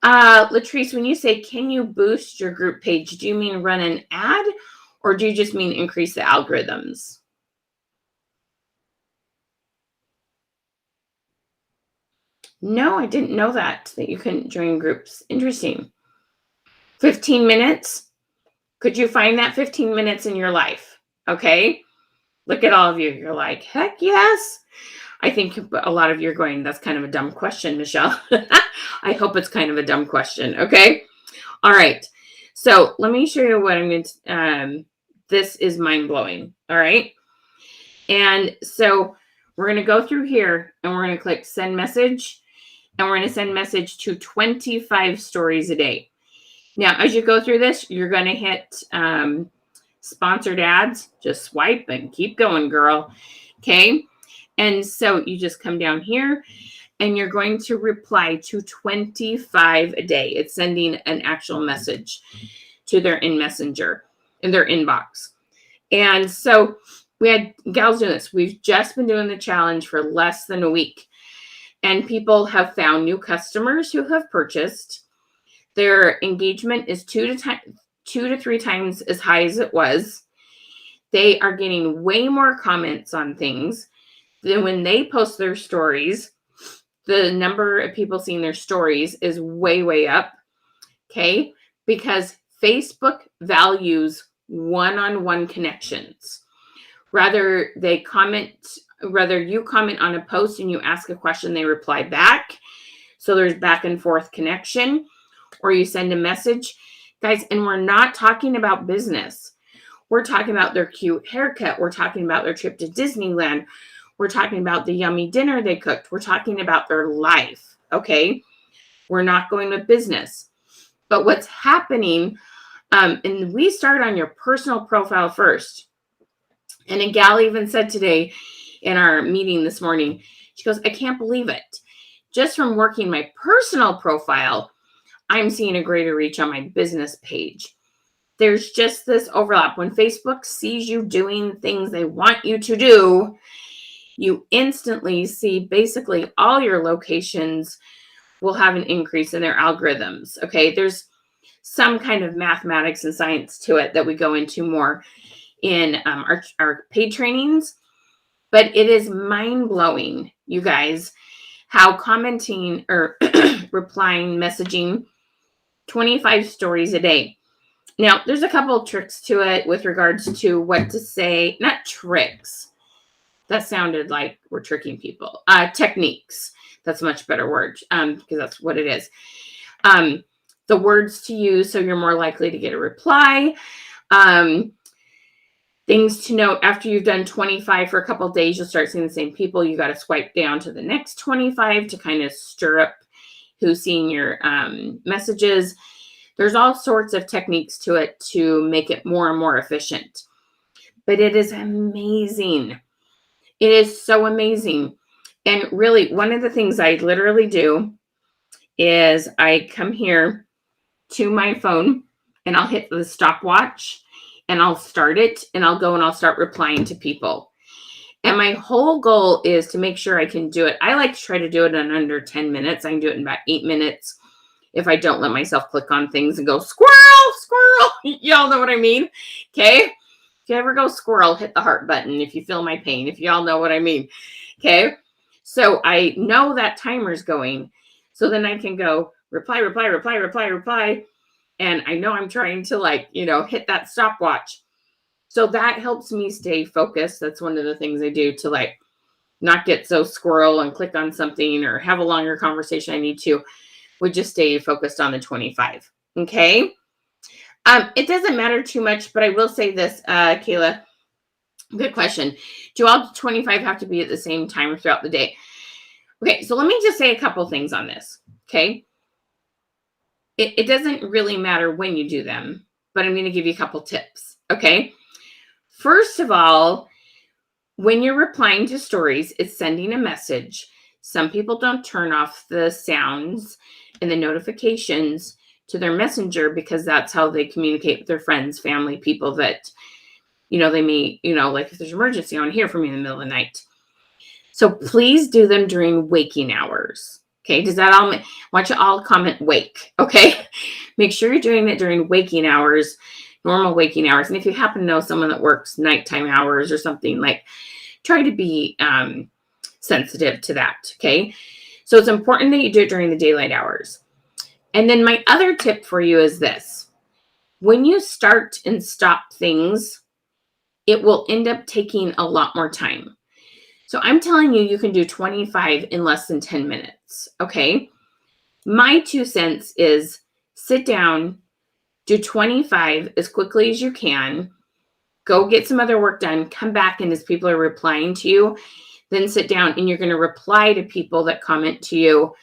[SPEAKER 1] Latrice, when you say, can you boost your group page, do you mean run an ad or do you just mean increase the algorithms? No, I didn't know that you couldn't join groups. Interesting. 15 minutes. Could you find that 15 minutes in your life? Okay. Look at all of you. You're like, heck yes. I think a lot of you are going, that's kind of a dumb question, Michelle. I hope it's kind of a dumb question. Okay. All right. So let me show you what I'm going to, this is mind blowing. All right. And so we're going to go through here and we're going to click send message and we're going to send message to 25 stories a day. Now, as you go through this, you're going to hit sponsored ads. Just swipe and keep going, girl. Okay. And so you just come down here and you're going to reply to 25 a day. It's sending an actual message to their messenger in their inbox. And so we had gals doing this. We've just been doing the challenge for less than a week. And people have found new customers who have purchased. Their engagement is 2 to 3 times as high as it was. They are getting way more comments on things. Then when they post their stories, the number of people seeing their stories is way, way up. Okay. Because Facebook values one-on-one connections. Rather you comment on a post and you ask a question, they reply back. So there's back and forth connection, or you send a message. Guys, and we're not talking about business. We're talking about their cute haircut. We're talking about their trip to Disneyland. We're talking about the yummy dinner they cooked. We're talking about their life, okay? We're not going with business. But what's happening, and we start on your personal profile first. And a gal even said today in our meeting this morning, she goes, I can't believe it. Just from working my personal profile, I'm seeing a greater reach on my business page. There's just this overlap. When Facebook sees you doing things they want you to do, you instantly see basically all your locations will have an increase in their algorithms. Okay, there's some kind of mathematics and science to it that we go into more in our paid trainings, but it is mind-blowing, you guys, how commenting or replying, messaging 25 stories a day. Now, there's a couple of tricks to it with regards to what to say. Not tricks. That sounded like we're tricking people. Techniques. That's a much better word because that's what it is. The words to use so you're more likely to get a reply. Things to note, after you've done 25 for a couple of days, you'll start seeing the same people. You got to swipe down to the next 25 to kind of stir up who's seeing your messages. There's all sorts of techniques to it to make it more and more efficient. But it is amazing. It is so amazing. And really, one of the things I literally do is I come here to my phone and I'll hit the stopwatch and I'll start it and I'll go and I'll start replying to people. And my whole goal is to make sure I can do it. I like to try to do it in under 10 minutes. I can do it in about 8 minutes if I don't let myself click on things and go, squirrel, squirrel. Y'all know what I mean? Okay. If you ever go squirrel, hit the heart button if you feel my pain, if y'all know what I mean. Okay. So I know that timer's going. So then I can go reply, reply, reply, reply, reply. And I know I'm trying to hit that stopwatch. So that helps me stay focused. That's one of the things I do to not get so squirrel and click on something or have a longer conversation I need to. We just stay focused on the 25. Okay. It doesn't matter too much, but I will say this, Kayla, good question. Do all 25 have to be at the same time throughout the day? Okay. So let me just say a couple things on this. Okay. It doesn't really matter when you do them, but I'm going to give you a couple tips. Okay. First of all, when you're replying to stories, it's sending a message. Some people don't turn off the sounds and the notifications to their messenger because that's how they communicate with their friends, family, people that, they may, like if there's an emergency, on hear from you in the middle of the night. So please do them during waking hours. Okay, does that all, I want you all comment wake, okay? Make sure you're doing it during waking hours, normal waking hours. And if you happen to know someone that works nighttime hours or something, like, try to be sensitive to that, okay? So it's important that you do it during the daylight hours. And then my other tip for you is this. When you start and stop things, it will end up taking a lot more time. So I'm telling you, you can do 25 in less than 10 minutes, okay? My 2 cents is sit down, do 25 as quickly as you can, go get some other work done, come back, and as people are replying to you, then sit down and you're going to reply to people that comment to you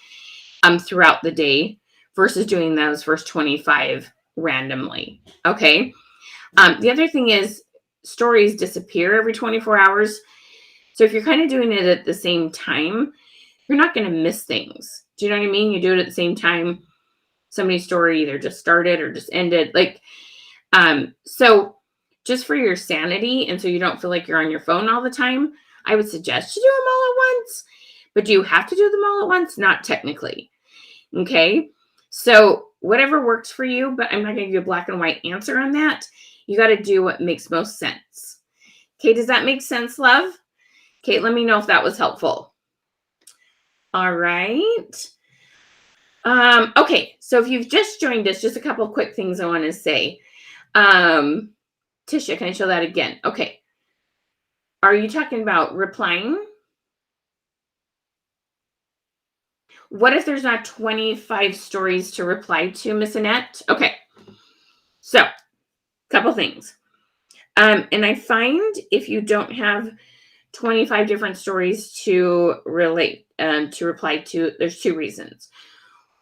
[SPEAKER 1] throughout the day versus doing those first 25 randomly, okay? The other thing is stories disappear every 24 hours. So if you're kind of doing it at the same time, you're not going to miss things. Do you know what I mean? You do it at the same time. Somebody's story either just started or just ended. So just for your sanity, and so you don't feel like you're on your phone all the time, I would suggest you do them all at once. But do you have to do them all at once? Not technically. Okay? So whatever works for you, but I'm not going to give you a black and white answer on that. You got to do what makes most sense. Okay, does that make sense, love? Okay, let me know if that was helpful. All right. Okay, so if you've just joined us, just a couple of quick things I want to say. Tisha, can I show that again? Okay. Are you talking about replying? What if there's not 25 stories to reply to, Miss Annette? Okay. So, a couple things. And I find if you don't have 25 different stories to relate to reply to, there's 2 reasons.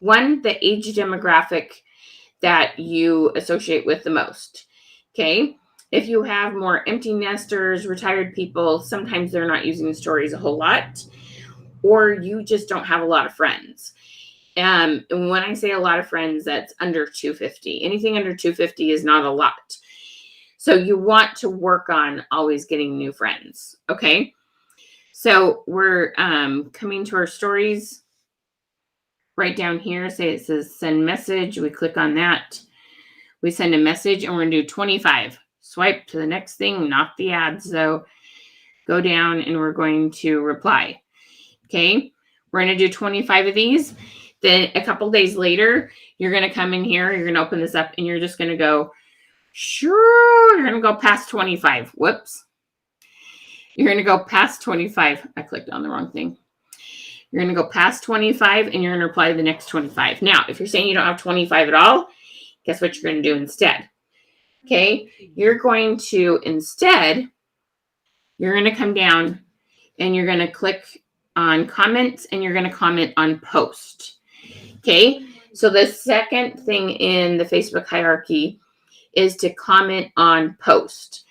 [SPEAKER 1] One, the age demographic that you associate with the most. Okay. If you have more empty nesters, retired people, sometimes they're not using stories a whole lot, or you just don't have a lot of friends. And when I say a lot of friends, that's under 250. Anything under 250 is not a lot. So you want to work on always getting new friends. Okay. So we're coming to our stories right down here. Say it says send message. We click on that. We send a message and we're going to do 25. Swipe to the next thing, not the ads though. Go down and we're going to reply. Okay. We're going to do 25 of these. Then a couple days later, you're going to come in here. You're going to open this up and you're just going to go, sure. You're going to go past 25. Whoops. You're going to go past 25. I clicked on the wrong thing. You're going to go past 25 and you're going to reply to the next 25. Now, if you're saying you don't have 25 at all, guess what you're going to do instead? Okay. You're going to you're going to come down and you're going to click on comments and you're going to comment on post. Okay. So the second thing in the Facebook hierarchy is to comment on post.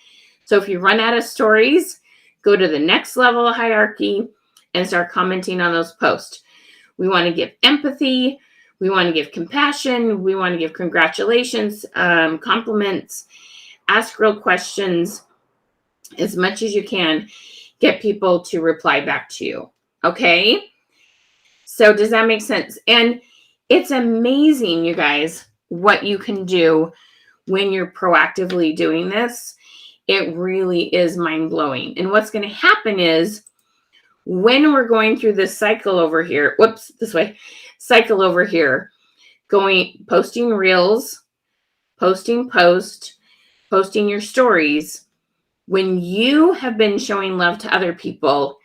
[SPEAKER 1] So if you run out of stories, go to the next level of hierarchy and start commenting on those posts. We want to give empathy. We want to give compassion. We want to give congratulations, compliments, ask real questions as much as you can. Get people to reply back to you. Okay? So does that make sense? And it's amazing, you guys, what you can do when you're proactively doing this. It really is mind-blowing. And what's going to happen is when we're going through this cycle over here, cycle over here, posting reels, posting posts, posting your stories, when you have been showing love to other people,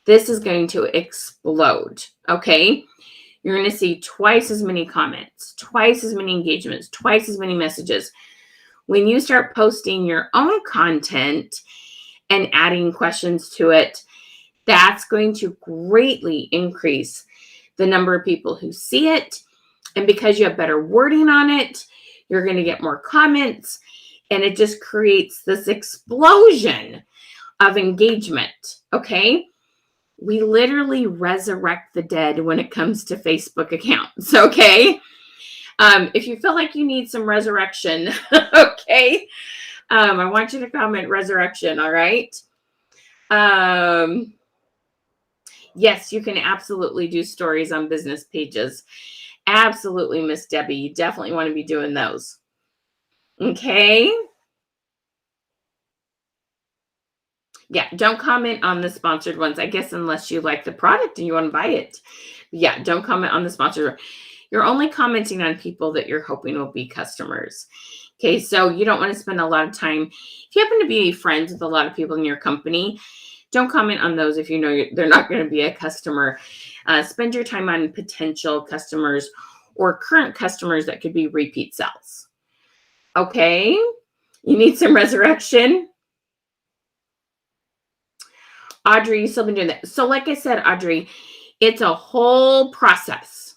[SPEAKER 1] this is going to explode, okay? You're going to see twice as many comments, twice as many engagements, twice as many messages. When you start posting your own content and adding questions to it, that's going to greatly increase the number of people who see it. And because you have better wording on it, you're going to get more comments. And it just creates this explosion of engagement. Okay. We literally resurrect the dead when it comes to Facebook accounts, okay? If you feel like you need some resurrection, okay, I want you to comment resurrection, all right? Yes, you can absolutely do stories on business pages. Absolutely, Miss Debbie. You definitely want to be doing those. Okay? Yeah, don't comment on the sponsored ones, I guess, unless you like the product and you want to buy it. Yeah, don't comment on the sponsored. You're only commenting on people that you're hoping will be customers. Okay, so you don't want to spend a lot of time. If you happen to be friends with a lot of people in your company, don't comment on those if you know they're not going to be a customer. Spend your time on potential customers or current customers that could be repeat sales. Okay, you need some resurrection. Audrey, you still been doing that. So like I said, Audrey, it's a whole process.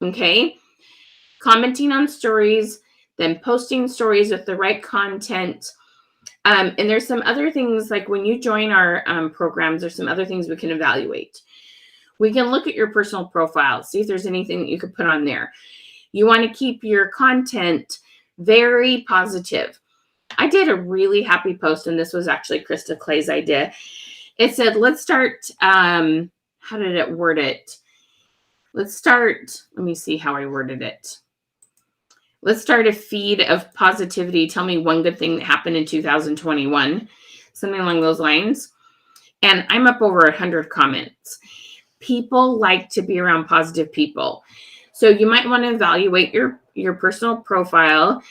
[SPEAKER 1] Okay, commenting on stories, then posting stories with the right content. And there's some other things, like when you join our programs, there's some other things we can evaluate. We can look at your personal profile, see if there's anything that you could put on there. You want to keep your content very positive. I did a really happy post, and this was actually Krista Clay's idea. It said, let's start, how did it word it? Let me see how I worded it. Let's start a feed of positivity. Tell me one good thing that happened in 2021, something along those lines. And I'm up over 100 comments. People like to be around positive people. So you might want to evaluate your personal profile.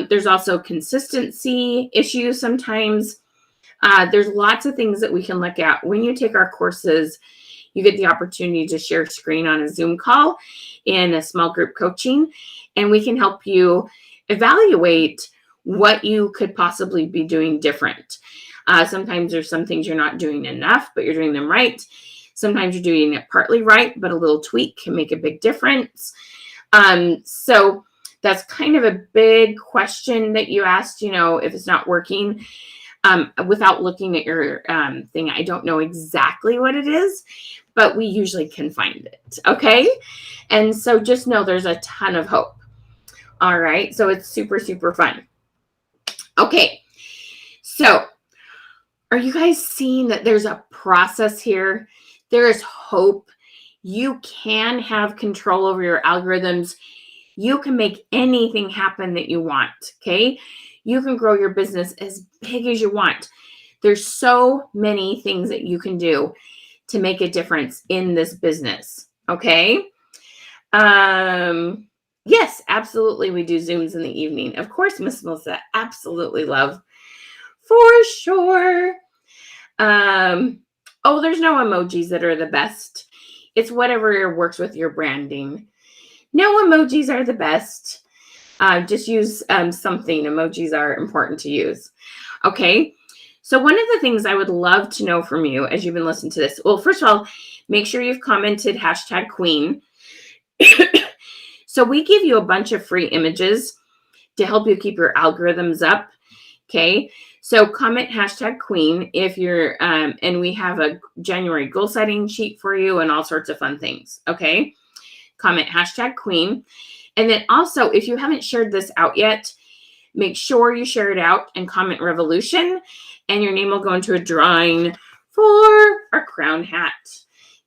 [SPEAKER 1] There's also consistency issues sometimes. There's lots of things that we can look at. When you take our courses, you get the opportunity to share screen on a Zoom call in a small group coaching, and we can help you evaluate what you could possibly be doing different. Sometimes there's some things you're not doing enough, but you're doing them right. Sometimes you're doing it partly right, but a little tweak can make a big difference. So that's kind of a big question that you asked, if it's not working. Without looking at your thing, I don't know exactly what it is, but we usually can find it. Okay. And so just know there's a ton of hope. All right. So it's super, super fun. Okay. So are you guys seeing that there's a process here? There is hope. You can have control over your algorithms. You can make anything happen that you want. Okay. You can grow your business as big as you want. There's so many things that you can do to make a difference in this business. Okay. Yes, absolutely. We do Zooms in the evening. Of course, Miss Melissa, absolutely love. For sure. There's no emojis that are the best. It's whatever works with your branding. No emojis are the best. Just use something. Emojis are important to use. Okay. So one of the things I would love to know from you as you've been listening to this, well, first of all, make sure you've commented #Queen. So we give you a bunch of free images to help you keep your algorithms up. Okay. So comment #Queen if you're, and we have a January goal setting sheet for you and all sorts of fun things. Okay. Comment #Queen. And then also, if you haven't shared this out yet, make sure you share it out and comment Revolution, and your name will go into a drawing for our crown hat.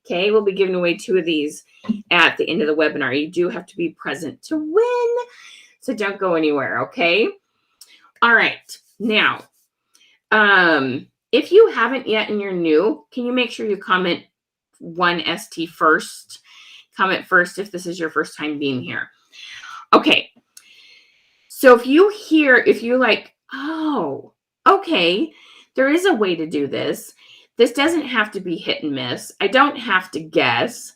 [SPEAKER 1] Okay, we'll be giving away 2 of these at the end of the webinar. You do have to be present to win, so don't go anywhere, okay? All right, now, if you haven't yet and you're new, can you make sure you comment 1ST first? Comment first if this is your first time being here. Okay, so if you're like, oh, okay, there is a way to do this. This doesn't have to be hit and miss. I don't have to guess.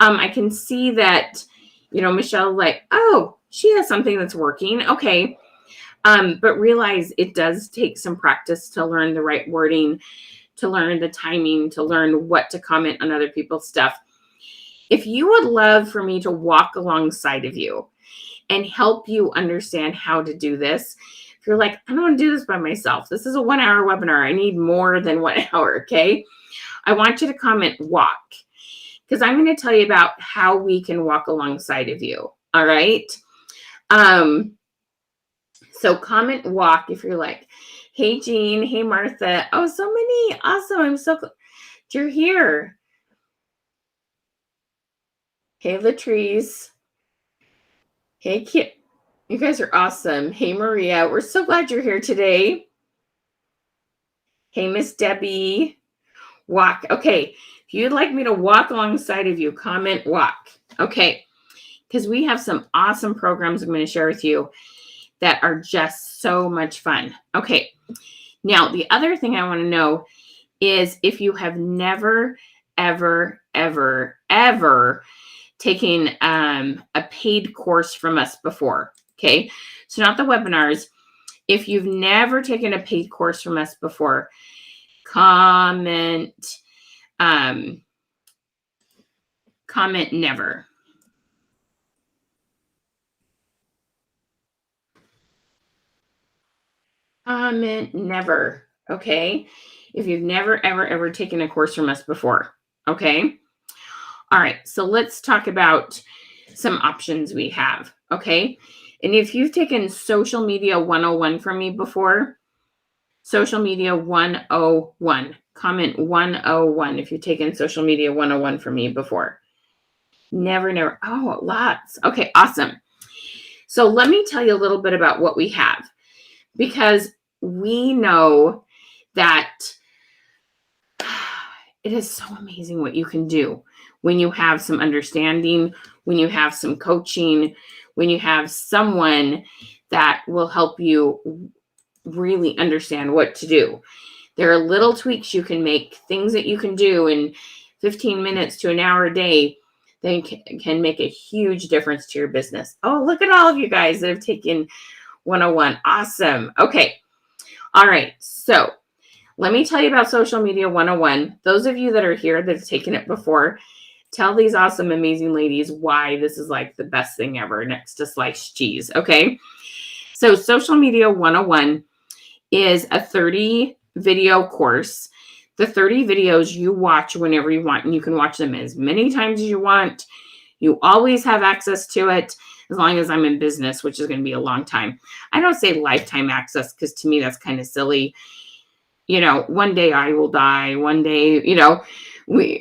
[SPEAKER 1] I can see that, Michelle, like, oh, she has something that's working. Okay. But realize it does take some practice to learn the right wording, to learn the timing, to learn what to comment on other people's stuff. If you would love for me to walk alongside of you and help you understand how to do this, if you're like, I don't want to do this by myself, this is a 1-hour webinar, I need more than 1 hour, okay? I want you to comment walk, because I'm going to tell you about how we can walk alongside of you. All right. So comment walk if you're like, hey, Jean, hey, Martha. Oh, so many. Awesome. I'm so glad you're here. Hey, Latrice. Hey, Kit. You guys are awesome. Hey, Maria. We're so glad you're here today. Hey, Miss Debbie. Walk. Okay. If you'd like me to walk alongside of you, comment walk. Okay. Because we have some awesome programs I'm going to share with you that are just so much fun. Okay. Now, the other thing I want to know is if you have never, ever, ever, ever taken a paid course from us before. Okay. So not the webinars. If you've never taken a paid course from us before, comment never. Comment never. Okay. If you've never, ever, ever taken a course from us before. Okay. All right. So let's talk about some options we have. Okay. And if you've taken Social Media 101 from me before, Social Media 101, comment 101 if you've taken Social Media 101 from me before. Never, never. Oh, lots. Okay, awesome. So let me tell you a little bit about what we have, because we know that it is so amazing what you can do when you have some understanding, when you have some coaching, when you have someone that will help you really understand what to do. There are little tweaks you can make, things that you can do in 15 minutes to an hour a day that can make a huge difference to your business. Oh, look at all of you guys that have taken 101. Awesome. Okay. All right. So let me tell you about Social Media 101. Those of you that are here that have taken it before, tell these awesome, amazing ladies why this is like the best thing ever next to sliced cheese. Okay. So Social Media 101 is a 30 video course. The 30 videos you watch whenever you want, and you can watch them as many times as you want. You always have access to it as long as I'm in business, which is going to be a long time. I don't say lifetime access because to me that's kind of silly. You know, one day I will die. One day,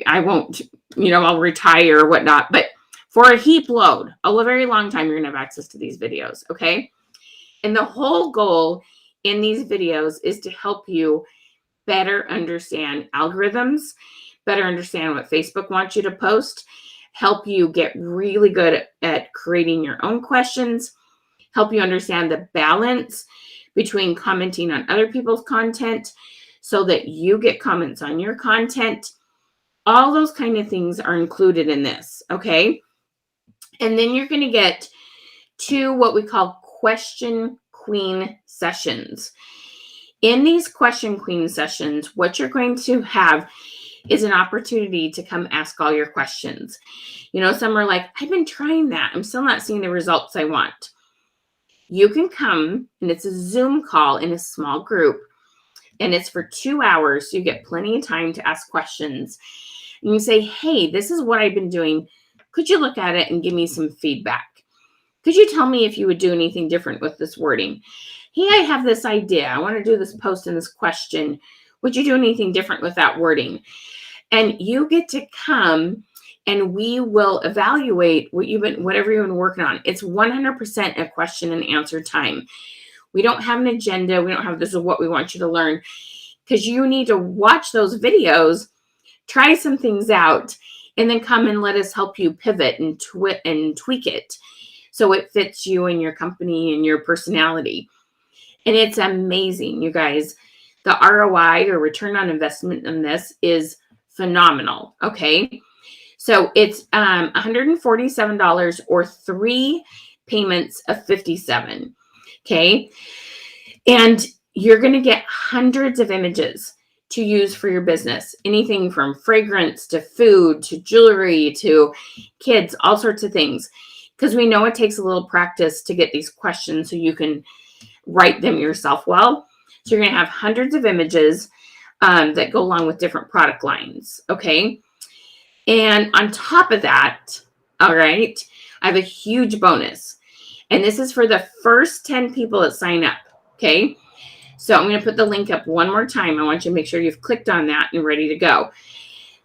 [SPEAKER 1] I won't, I'll retire or whatnot. But for a heap load, a very long time, you're going to have access to these videos. Okay. And the whole goal in these videos is to help you better understand algorithms, better understand what Facebook wants you to post, help you get really good at creating your own questions, help you understand the balance between commenting on other people's content so that you get comments on your content. All those kind of things are included in this, okay? And then you're going to get 2 what we call Question Queen sessions. In these Question Queen sessions, what you're going to have is an opportunity to come ask all your questions. Some are like, I've been trying that. I'm still not seeing the results I want. You can come, and it's a Zoom call in a small group, and it's for 2 hours. So you get plenty of time to ask questions. And you say, hey, this is what I've been doing. Could you look at it and give me some feedback? Could you tell me if you would do anything different with this wording? Hey, I have this idea. I want to do this post and this question. Would you do anything different with that wording? And you get to come and we will evaluate whatever you've been working on. It's 100% a question and answer time. We don't have an agenda. We don't have this is what we want you to learn, because you need to watch those videos, try some things out, and then come and let us help you pivot and tweak it so it fits you and your company and your personality. And it's amazing, you guys. The ROI or return on investment in this is phenomenal. Okay. So it's $147 or 3 payments of $57. Okay. And you're going to get hundreds of images to use for your business. Anything from fragrance to food to jewelry to kids, all sorts of things. Because we know it takes a little practice to get these questions so you can write them yourself well. So you're going to have hundreds of images. that go along with different product lines. Okay. And on top of that, all right, I have a huge bonus. And this is for the first 10 people that sign up. Okay. So I'm going to put the link up one more time. I want you to make sure you've clicked on that and ready to go.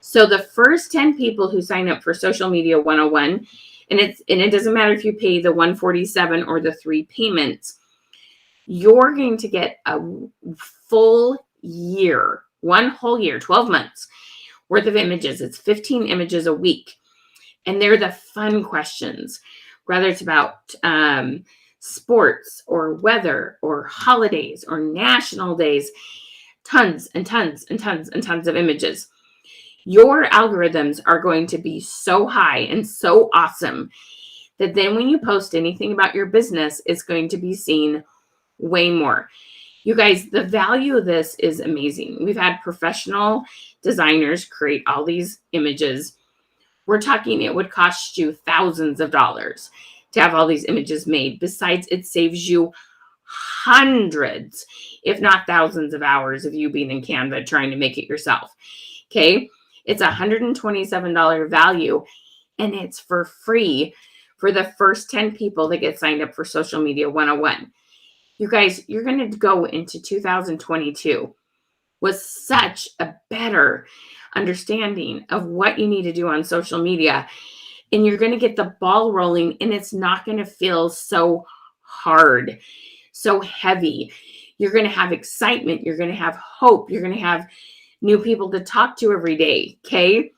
[SPEAKER 1] So the first 10 people who sign up for Social Media 101, and it doesn't matter if you pay the $147 or the 3 payments, you're going to get a full year, one whole year, 12 months worth of images. It's 15 images a week. And they're the fun questions, whether it's about sports or weather or holidays or national days, tons and tons and tons and tons of images. Your algorithms are going to be so high and so awesome that then when you post anything about your business, it's going to be seen way more. You guys, the value of this is amazing. We've had professional designers create all these images. We're talking it would cost you thousands of dollars to have all these images made. Besides, it saves you hundreds, if not thousands of hours of you being in Canva trying to make it yourself. Okay. It's $127 value, and it's for free for the first 10 people that get signed up for Social Media 101. You guys, you're going to go into 2022 with such a better understanding of what you need to do on social media, and you're going to get the ball rolling, and it's not going to feel so hard, so heavy. You're going to have excitement. You're going to have hope. You're going to have new people to talk to every day. Okay.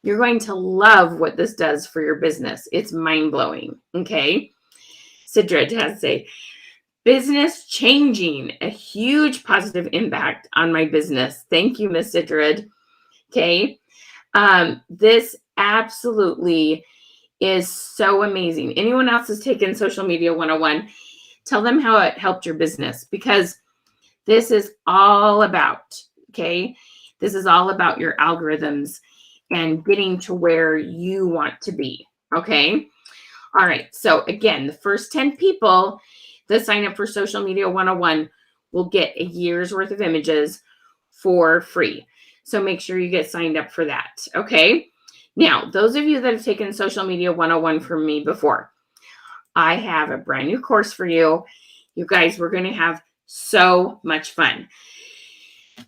[SPEAKER 1] You're going to love what this does for your business. It's mind-blowing. Okay. Sidra has to say, business changing, a huge positive impact on my business. Thank you, Miss Sidra. Okay. This absolutely is so amazing. Anyone else has taken Social Media 101, tell them how it helped your business, because this is all about, okay, this is all about your algorithms and getting to where you want to be. Okay. All right. So again, the first 10 people that sign up for Social Media 101 will get a year's worth of images for free. So make sure you get signed up for that. Okay. Now, those of you that have taken Social Media 101 from me before, I have a brand new course for you. You guys, we're going to have so much fun.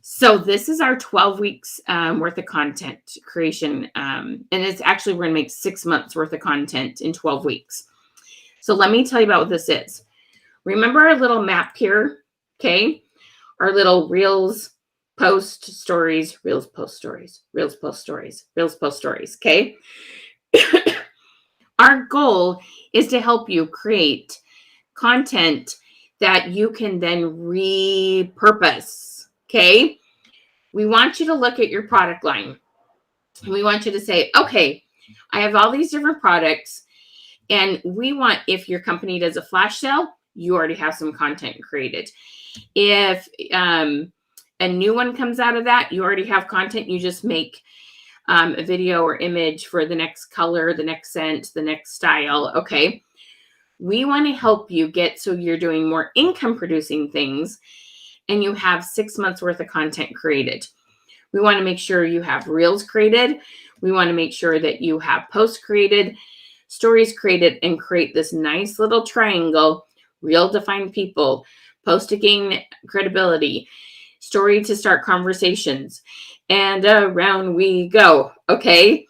[SPEAKER 1] So this is our 12 weeks worth of content creation. And it's actually, we're going to make 6 months worth of content in 12 weeks. So let me tell you about what this is. Remember our little map here? Okay. Our little reels, post stories, reels, post stories, reels, post stories, reels, post stories. Okay. Our goal is to help you create content that you can then repurpose. Okay. We want you to look at your product line. We want you to say, okay, I have all these different products, and we want, if your company does a flash sale, you already have some content created. If a new one comes out of that, you already have content. You just make a video or image for the next color, the next scent, the next style. Okay. We want to help you get so you're doing more income producing things and you have 6 months worth of content created. We want to make sure you have reels created. We want to make sure that you have posts created, stories created, and create this nice little triangle: reel to find people, post to gain credibility, story to start conversations, and around we go. Okay.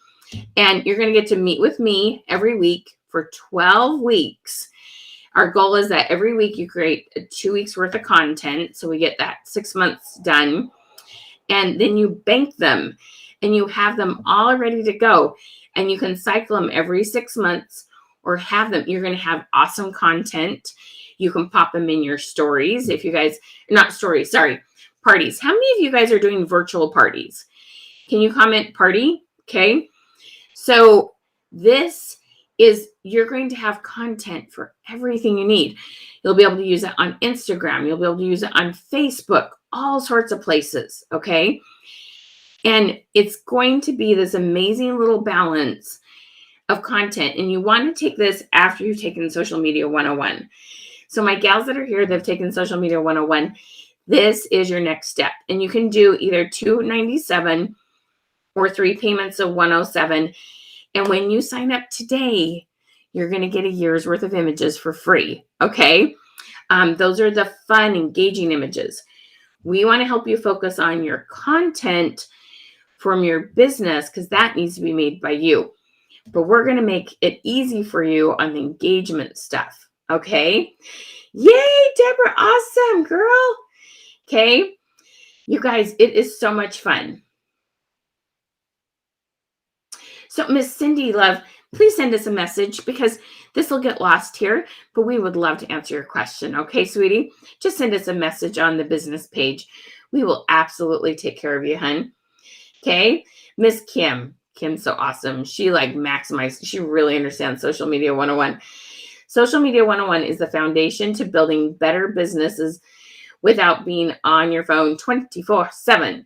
[SPEAKER 1] And you're going to get to meet with me every week for 12 weeks. Our goal is that every week you create 2 weeks worth of content. So we get that 6 months done. And then you bank them and you have them all ready to go. And you can cycle them every 6 months or have them. You're going to have awesome content. You can pop them in your stories. If you guys, not stories, sorry, parties. How many of you guys are doing virtual parties? Can you comment party? Okay. So this is, you're going to have content for everything you need. You'll be able to use it on Instagram. You'll be able to use it on Facebook, all sorts of places. Okay. And it's going to be this amazing little balance of content. And you want to take this after you've taken Social Media 101. So my gals that are here that have taken Social Media 101, This is your next step. And you can do either $297 or 3 payments of $107. And when you sign up today, you're going to get a year's worth of images for free. Okay. Those are the fun, engaging images. We want to help you focus on your content from your business because that needs to be made by you. But we're going to make it easy for you on the engagement stuff. Okay. Yay, Deborah. Awesome, girl. Okay. You guys, it is so much fun. So Miss Cindy Love, please send us a message because this will get lost here, but we would love to answer your question. Okay, sweetie? Just send us a message on the business page. We will absolutely take care of you, hun. Okay? Miss Kim. Kim's so awesome. She maximized. She really understands Social Media 101. Social Media 101 is the foundation to building better businesses without being on your phone 24/7.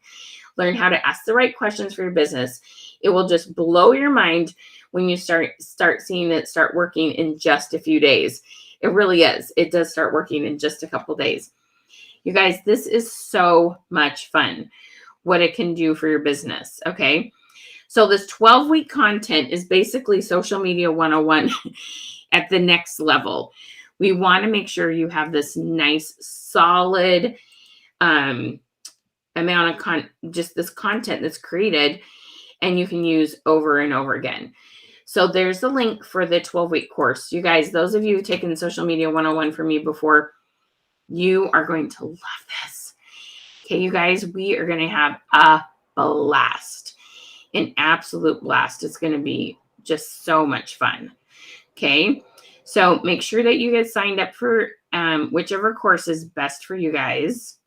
[SPEAKER 1] Learn how to ask the right questions for your business. It will just blow your mind when you start seeing it start working in just a few days. It really is. It does start working in just a couple days. You guys, this is so much fun, what it can do for your business, okay? So this 12-week content is basically Social Media 101 at the next level. We want to make sure you have this nice, solid amount of just this content that's created and you can use over and over again. So there's the link for the 12-week course. You guys, those of you who've taken Social Media 101 from me before, you are going to love this. Okay, you guys, we are going to have a blast, an absolute blast. It's going to be just so much fun. Okay, so make sure that you get signed up for whichever course is best for you guys.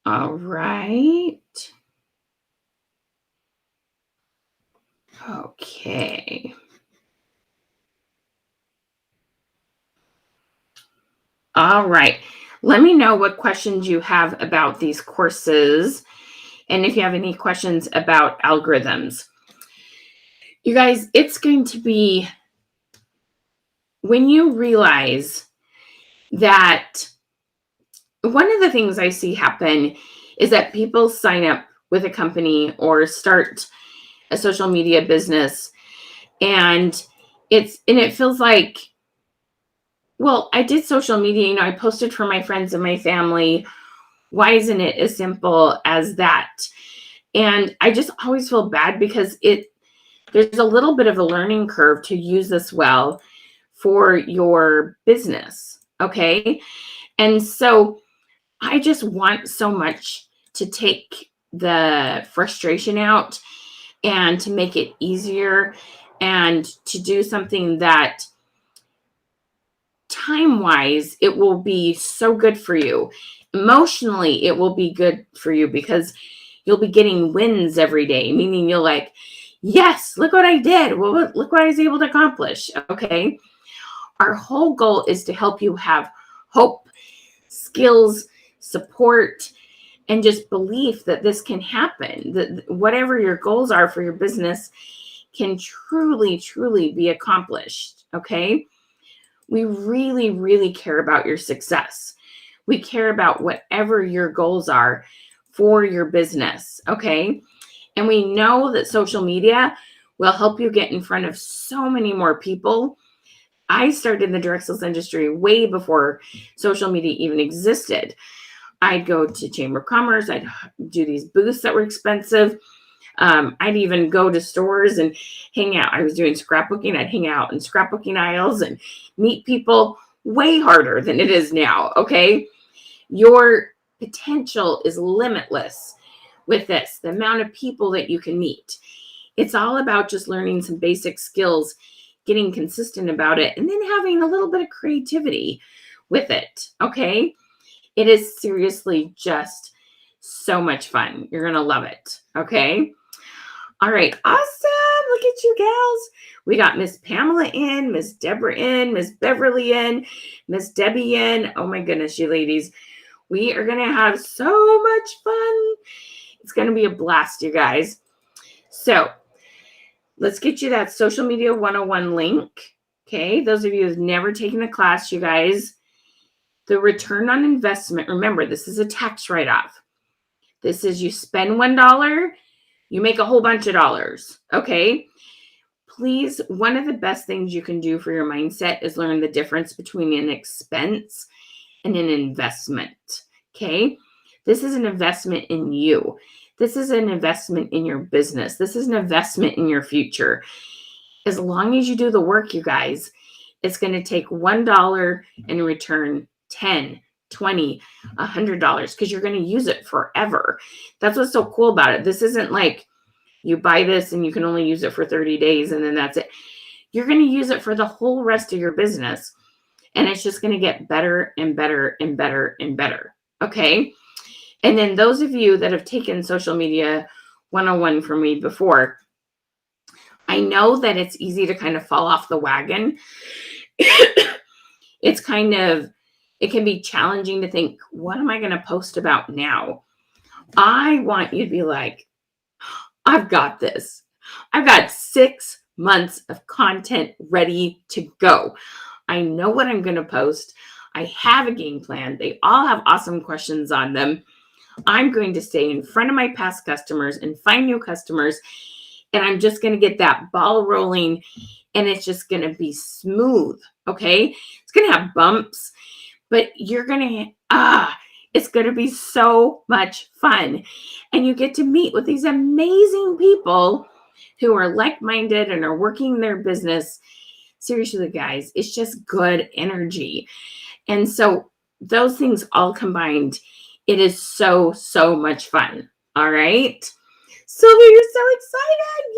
[SPEAKER 1] All right. Okay. All right. Let me know what questions you have about these courses and if you have any questions about algorithms. You guys, it's going to be when you realize that one of the things I see happen is that people sign up with a company or start a social media business and it feels like, well, I did social media, I posted for my friends and my family. Why isn't it as simple as that? And I just always feel bad because there's a little bit of a learning curve to use this well for your business. Okay. And so I just want so much to take the frustration out and to make it easier and to do something that time-wise, it will be so good for you. Emotionally, it will be good for you because you'll be getting wins every day, meaning you're like, yes, look what I did. Well, look what I was able to accomplish. Okay. Our whole goal is to help you have hope, skills, support, and just belief that this can happen, that whatever your goals are for your business can truly, truly be accomplished. Okay. We really, really care about your success. We care about whatever your goals are for your business. Okay. And we know that social media will help you get in front of so many more people. I started in the direct sales industry way before social media even existed. I'd go to Chamber of Commerce. I'd do these booths that were expensive. I'd even go to stores and hang out. I was doing scrapbooking. I'd hang out in scrapbooking aisles and meet people way harder than it is now. Okay. Your potential is limitless with this, the amount of people that you can meet. It's all about just learning some basic skills, getting consistent about it, and then having a little bit of creativity with it. Okay. It is seriously just so much fun. You're going to love it. Okay. All right. Awesome. Look at you gals. We got Miss Pamela in, Miss Deborah in, Miss Beverly in, Miss Debbie in. Oh my goodness, you ladies. We are going to have so much fun. It's going to be a blast, you guys. So let's get you that Social Media 101 link. Okay. Those of you who've never taken the class, you guys, The return on investment, remember, this is a tax write-off. This is you spend $1, you make a whole bunch of dollars, okay? Please, one of the best things you can do for your mindset is learn the difference between an expense and an investment, okay? This is an investment in you. This is an investment in your business. This is an investment in your future. As long as you do the work, you guys, it's going to take $1 and return 10, 20, $100 because you're going to use it forever. That's what's so cool about it. This isn't like you buy this and you can only use it for 30 days and then that's it. You're going to use it for the whole rest of your business. And it's just going to get better and better and better and better. Okay. And then those of you that have taken social media 101 from me before, I know that it's easy to kind of fall off the wagon. It's kind of, it can be challenging to think, what am I going to post about now? I want you to be like, I've got this. I've got 6 months of content ready to go. I know what I'm going to post. I have a game plan. They all have awesome questions on them. I'm going to stay in front of my past customers and find new customers. And I'm just going to get that ball rolling and it's just going to be smooth. Okay. It's going to have bumps, but you're going to, it's going to be so much fun. And you get to meet with these amazing people who are like-minded and are working their business. Seriously, guys, it's just good energy. And so those things all combined, it is so, so much fun. All right. Sylvia, you're so excited.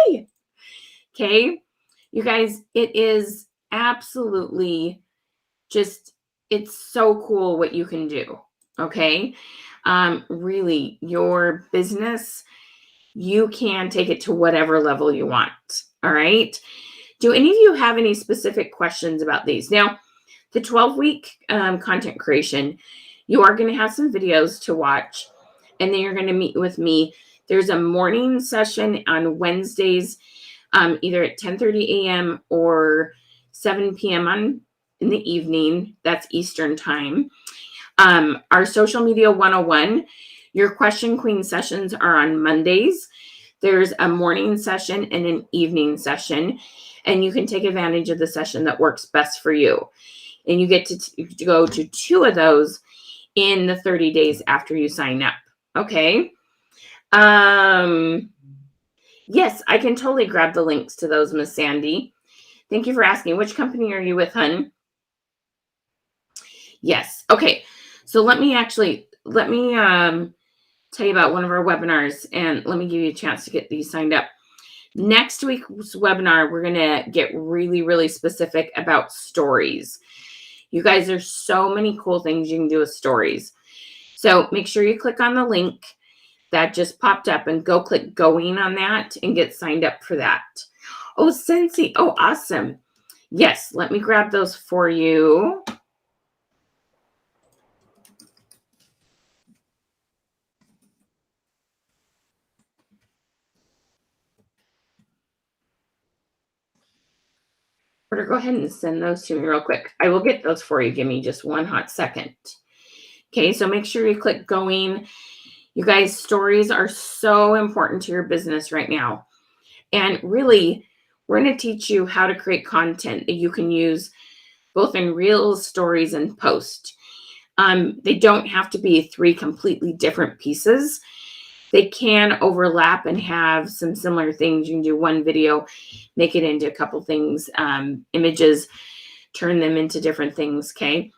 [SPEAKER 1] Yay. Okay. You guys, it is absolutely just, it's so cool what you can do. Okay. Really, your business, you can take it to whatever level you want. All right. Do any of you have any specific questions about these? Now, the 12-week content creation, you are going to have some videos to watch, and then you're going to meet with me. There's a morning session on Wednesdays, either at 10:30 a.m. or 7 p.m. in the evening. That's Eastern time. Our social media 101, your question queen sessions are on Mondays. There's a morning session and an evening session, and you can take advantage of the session that works best for you. And you get to go to 2 of those in the 30 days after you sign up. Okay. Yes, I can totally grab the links to those, Miss Sandy. Thank you for asking. Which company are you with, hun? Yes. Okay. So let me tell you about one of our webinars, and let me give you a chance to get these signed up. Next week's webinar, we're going to get really, really specific about stories. You guys, there's so many cool things you can do with stories. So make sure you click on the link that just popped up and go click going on that and get signed up for that. Oh, Cincy. Oh, awesome. Yes, let me grab those for you. Or go ahead and send those to me real quick. I will get those for you. Give me just one hot second. Okay, so make sure you click going. You guys, stories are so important to your business right now. And really, we're going to teach you how to create content that you can use both in Reels, Stories, and Post. They don't have to be 3 completely different pieces. They can overlap and have some similar things. You can do one video, make it into a couple things, images, turn them into different things, okay?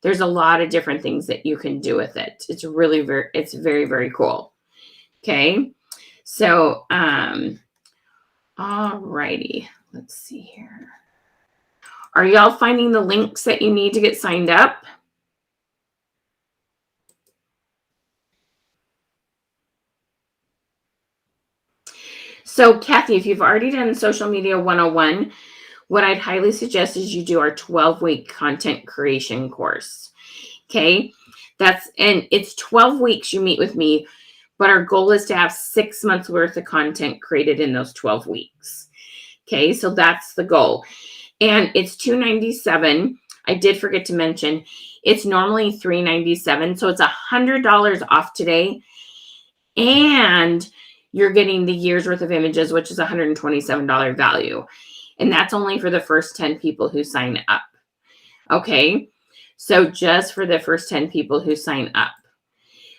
[SPEAKER 1] There's a lot of different things that you can do with it. It's really it's very, very cool, okay? So, all righty. Let's see here. Are y'all finding the links that you need to get signed up? So, Kathy, if you've already done Social Media 101, what I'd highly suggest is you do our 12-week content creation course. Okay? And it's 12 weeks you meet with me, but our goal is to have 6 months worth of content created in those 12 weeks. Okay? So that's the goal. And it's $297. I did forget to mention, it's normally $397, so it's $100 off today, and you're getting the year's worth of images, which is $127 value. And that's only for the first 10 people who sign up. Okay, so just for the first 10 people who sign up.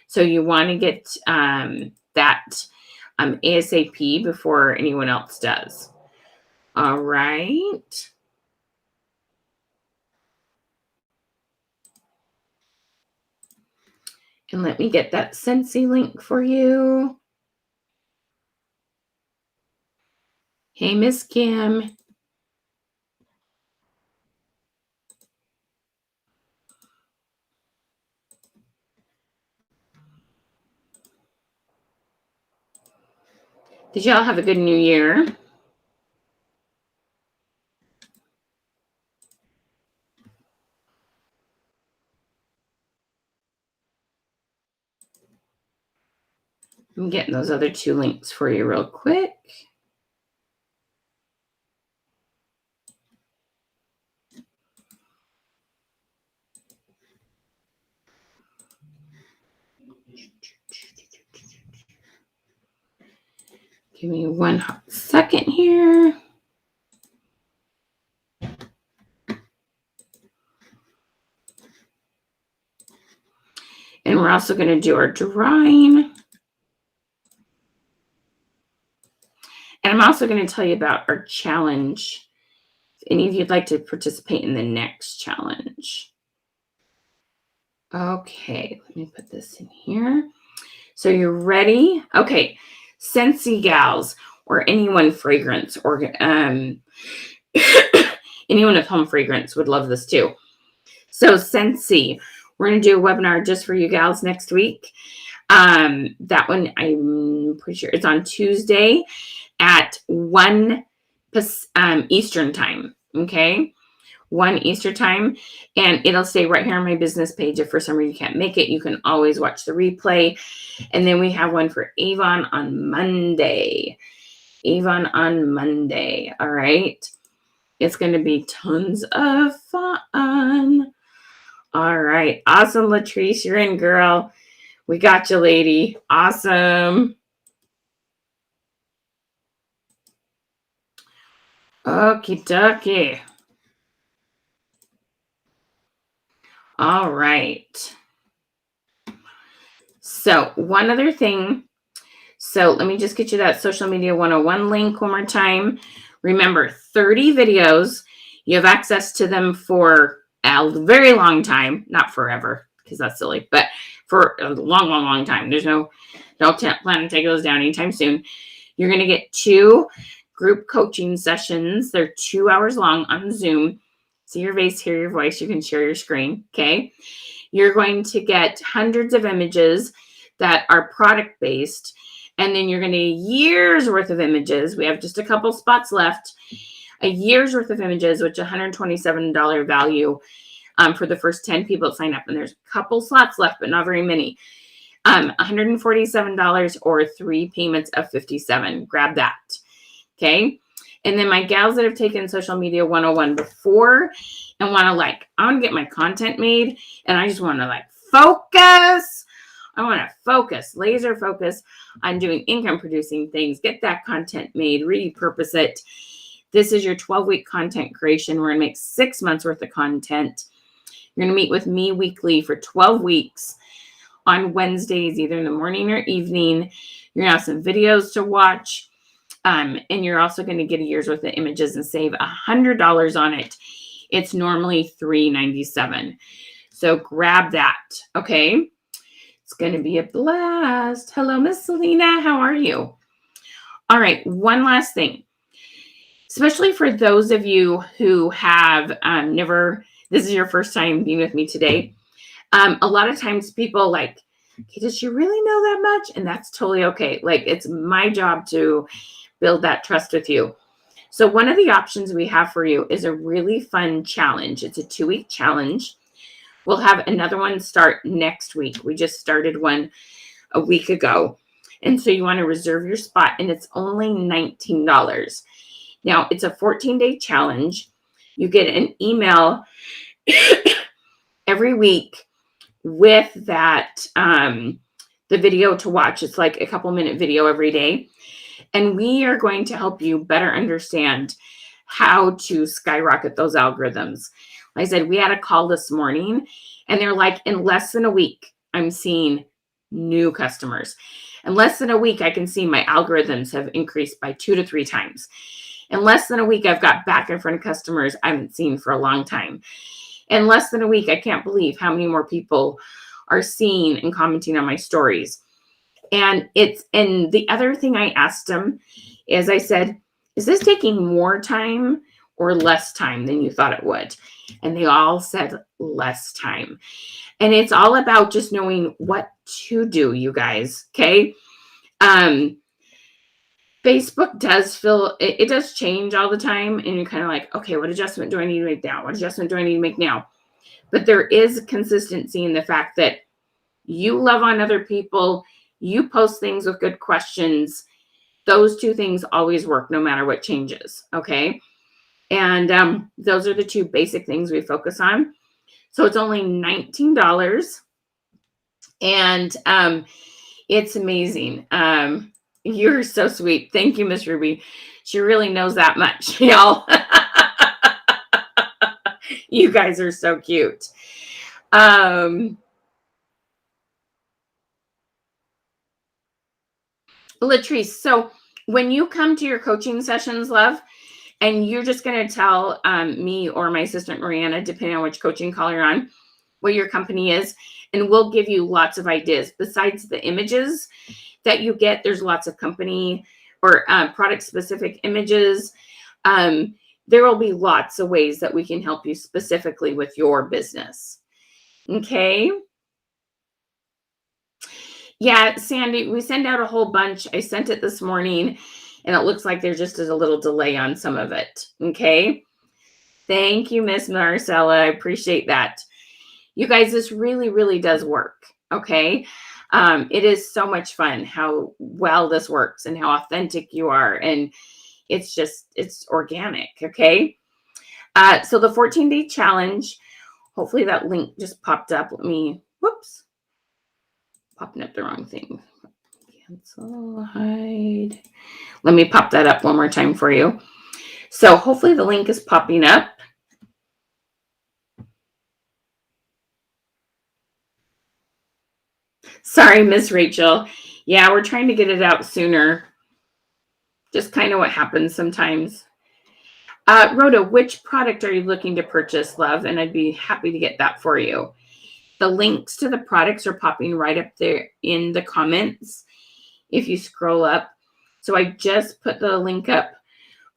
[SPEAKER 1] So you want to get that ASAP before anyone else does. All right. And let me get that Scentsy link for you. Hey, Miss Kim. Did y'all have a good New Year? I'm getting those other two links for you real quick. Give me one hot second here. And we're also going to do our drawing. And I'm also going to tell you about our challenge. If any of you'd like to participate in the next challenge. Okay, let me put this in here. So you're ready? Okay, Scentsy gals, or anyone fragrance, or anyone with home fragrance would love this too. So Scentsy, we're going to do a webinar just for you gals next week. That one, I'm pretty sure it's on Tuesday at 1 Eastern time. Okay, 1 Eastern time, and it'll stay right here on my business page. If for some reason you can't make it, you can always watch the replay. And then we have one for Avon on Monday. Avon on Monday. All right. It's going to be tons of fun. All right. Awesome, Latrice. You're in, girl. We got you, lady. Awesome. Okie dokie. All right. So one other thing. So let me just get you that Social Media 101 link one more time. Remember, 30 videos. You have access to them for a very long time. Not forever, because that's silly, but for a long, long, long time. There's no plan to take those down anytime soon. You're going to get 2 group coaching sessions. They're 2 hours long on Zoom. See your face, hear your voice. You can share your screen, okay? You're going to get hundreds of images that are product-based, and then you're going to get a year's worth of images. We have just a couple spots left. A year's worth of images, which is $127 value for the first 10 people that sign up. And there's a couple slots left, but not very many. $147 or 3 payments of $57. Grab that. Okay. And then my gals that have taken Social Media 101 before and want to I want to get my content made, and I just want to focus. I want to focus, laser focus on doing income producing things, get that content made, repurpose it. This is your 12-week content creation. We're going to make 6 months worth of content. You're going to meet with me weekly for 12 weeks on Wednesdays, either in the morning or evening. You're going to have some videos to watch. And you're also going to get a year's worth of images and save $100 on it. It's normally $397. So grab that. Okay. It's going to be a blast. Hello, Miss Selena. How are you? All right. One last thing, especially for those of you who have this is your first time being with me today. A lot of times people okay, does she really know that much? And that's totally okay. It's my job to build that trust with you. So one of the options we have for you is a really fun challenge. It's a 2-week challenge. We'll have another one start next week. We just started one a week ago. And so you want to reserve your spot, and it's only $19. Now, it's a 14-day challenge. You get an email every week with that, the video to watch. It's like a couple minute video every day. And we are going to help you better understand how to skyrocket those algorithms. Like I said, we had a call this morning and they're like, in less than a week, I'm seeing new customers. In less than a week, I can see my algorithms have increased by 2 to 3 times. In less than a week, I've got back in front of customers I haven't seen for a long time. In less than a week, I can't believe how many more people are seeing and commenting on my stories. And the other thing I asked them is, I said, is this taking more time or less time than you thought it would? And they all said less time. And it's all about just knowing what to do, you guys. Okay. Facebook does it does change all the time. And you're kind of like, okay, what adjustment do I need to make now? What adjustment do I need to make now? But there is consistency in the fact that you love on other people. You post things with good questions. Those two things always work no matter what changes. Okay. And those are the two basic things we focus on. So it's only $19. And it's amazing. You're so sweet. Thank you, Miss Ruby. She really knows that much, y'all. You guys are so cute. Latrice, so when you come to your coaching sessions, love, and you're just going to tell me or my assistant, Mariana, depending on which coaching call you're on, what your company is, and we'll give you lots of ideas. Besides the images that you get, there's lots of company or product-specific images. There will be lots of ways that we can help you specifically with your business. Okay? Yeah, Sandy, we send out a whole bunch. I sent it this morning, and it looks like there just is a little delay on some of it. Okay? Thank you, Miss Marcella. I appreciate that. You guys, this really, really does work. Okay? It is so much fun how well this works and how authentic you are. And it's organic. Okay? So the 14-day challenge, hopefully that link just popped up. Whoops. Popping up the wrong thing. Cancel, hide. Let me pop that up one more time for you. So hopefully the link is popping up. Sorry, Miss Rachel. Yeah, we're trying to get it out sooner. Just kind of what happens sometimes. Rhoda, which product are you looking to purchase, love? And I'd be happy to get that for you. The links to the products are popping right up there in the comments if you scroll up. So I just put the link up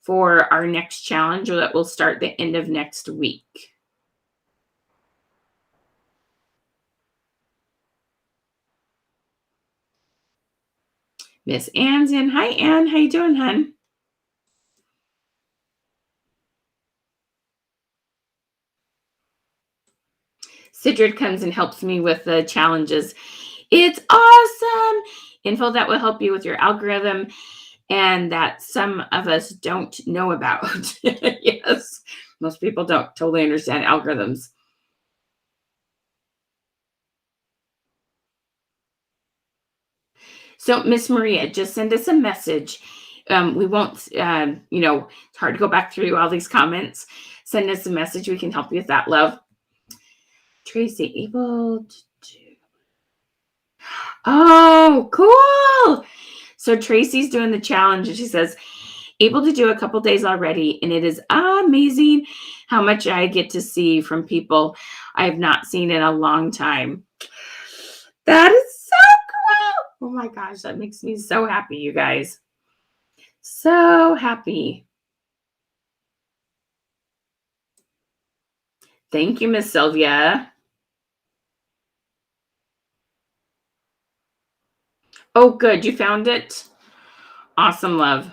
[SPEAKER 1] for our next challenge that will start the end of next week. Miss Ann's in. Hi, Ann. How you doing, hon? Sidrid comes and helps me with the challenges. It's awesome. Info that will help you with your algorithm and that some of us don't know about. Yes, most people don't totally understand algorithms. So, Miss Maria, just send us a message. We won't, it's hard to go back through all these comments. Send us a message. We can help you with that, love. Tracy, able to do. Oh, cool. So Tracy's doing the challenge and she says, able to do a couple days already. And it is amazing how much I get to see from people I have not seen in a long time. That is so cool. Oh my gosh, that makes me so happy, you guys. So happy. Thank you, Miss Sylvia. Oh, good. You found it? Awesome, love.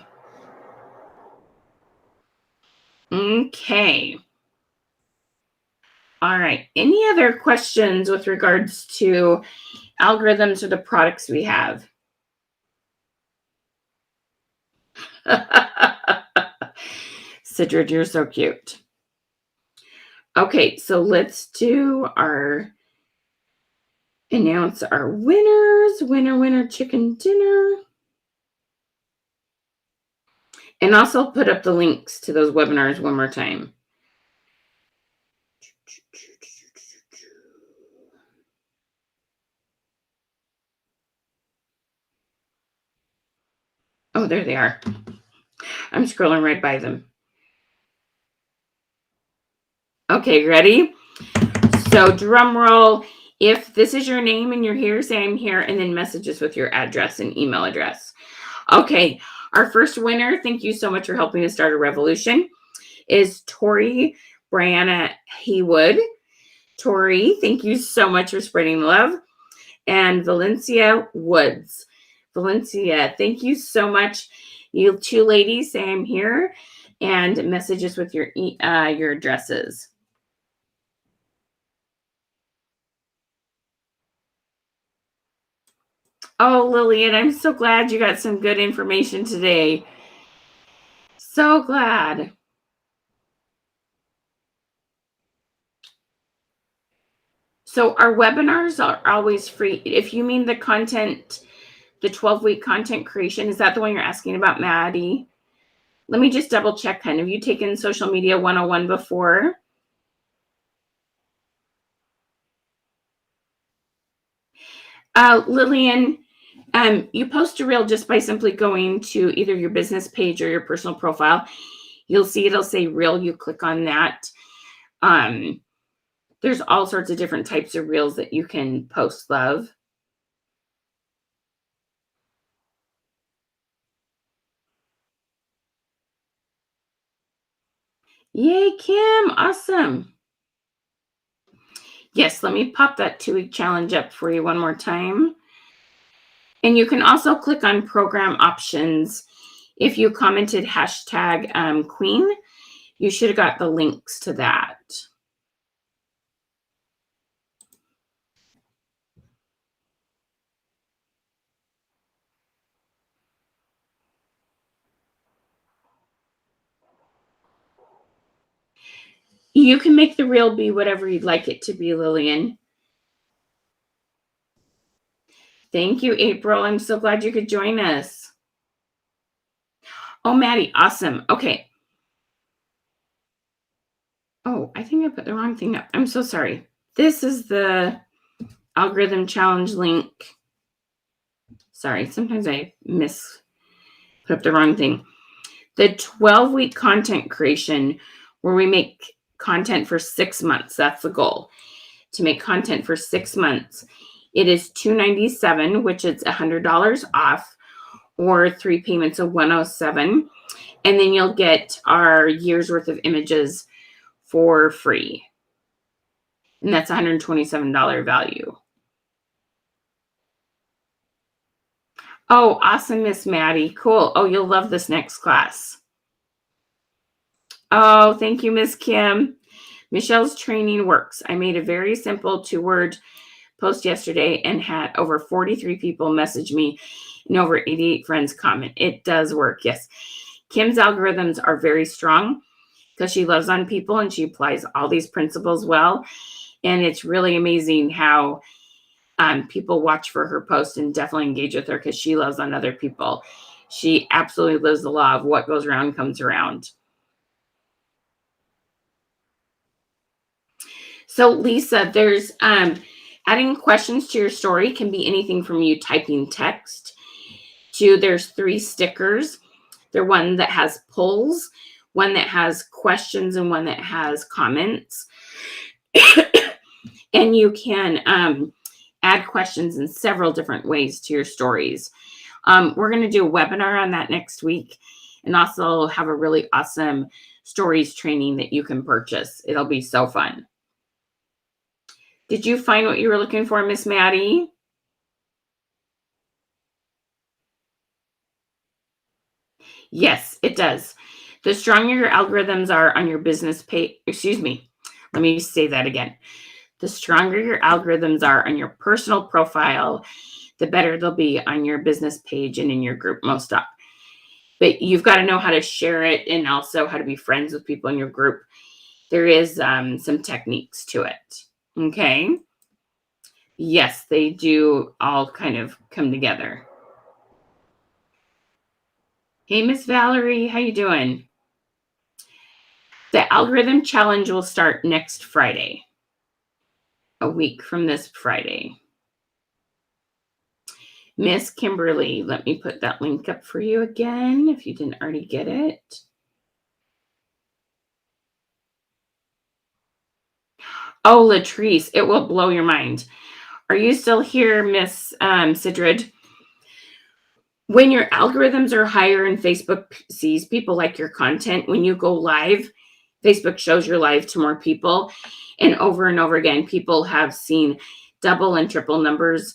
[SPEAKER 1] Okay. All right. Any other questions with regards to algorithms or the products we have? Sidrid, you're so cute. Okay, so let's announce our winners. Winner, chicken dinner. And also put up the links to those webinars one more time. Oh, there they are. I'm scrolling right by them. Okay, ready? So drum roll. If this is your name and you're here, say I'm here, and then messages with your address and email address. Okay, our first winner, thank you so much for helping us start a revolution, is Tori Brianna Haywood. Tori, thank you so much for spreading the love. And Valencia Woods. Valencia, thank you so much. You two ladies, say I'm here, and messages with your addresses. Oh, Lillian, I'm so glad you got some good information today. So glad. So our webinars are always free. If you mean the content, the 12-week content creation, is that the one you're asking about, Maddie? Let me just double check. Have you taken Social Media 101 before? Lillian, you post a reel just by simply going to either your business page or your personal profile. You'll see it'll say reel. You click on that. There's all sorts of different types of reels that you can post, love. Yay, Kim. Awesome. Yes, let me pop that 2-week challenge up for you one more time. And you can also click on program options. If you commented hashtag Queen, you should have got the links to that. You can make the reel be whatever you'd like it to be, Lillian. Thank you, April. I'm so glad you could join us. Oh, Maddie, awesome. Okay. Oh, I think I put the wrong thing up. I'm so sorry. This is the algorithm challenge link. Sorry, sometimes I put up the wrong thing. The 12-week content creation, where we make content for 6 months. That's the goal, to make content for 6 months. It is $297, which is $100 off, or 3 payments of $107. And then you'll get our year's worth of images for free. And that's $127 value. Oh, awesome, Miss Maddie. Cool. Oh, you'll love this next class. Oh, thank you, Miss Kim. Michelle's training works. I made a very simple 2-word post yesterday and had over 43 people message me and over 88 friends comment. It does work. Yes. Kim's algorithms are very strong because she loves on people and she applies all these principles well. And it's really amazing how people watch for her post and definitely engage with her because she loves on other people. She absolutely lives the law of what goes around comes around. So Lisa, there's adding questions to your story can be anything from you typing text to there's 3 stickers. There's one that has polls, one that has questions, and one that has comments. And you can add questions in several different ways to your stories. We're going to do a webinar on that next week and also have a really awesome stories training that you can purchase. It'll be so fun. Did you find what you were looking for, Miss Maddie? Yes, it does. The stronger your algorithms are on your business page, let me say that again. The stronger your algorithms are on your personal profile, the better they'll be on your business page and in your group most up. But you've got to know how to share it and also how to be friends with people in your group. there is some techniques to it. Okay. Yes, they do all kind of come together. Hey, Miss Valerie, how you doing? The algorithm challenge will start next Friday, a week from this Friday. Miss Kimberly, let me put that link up for you again if you didn't already get it. Oh, Latrice, it will blow your mind. Are you still here, Miss Sidrid? When your algorithms are higher and Facebook sees people like your content, when you go live, Facebook shows your live to more people. And over again, people have seen double and triple numbers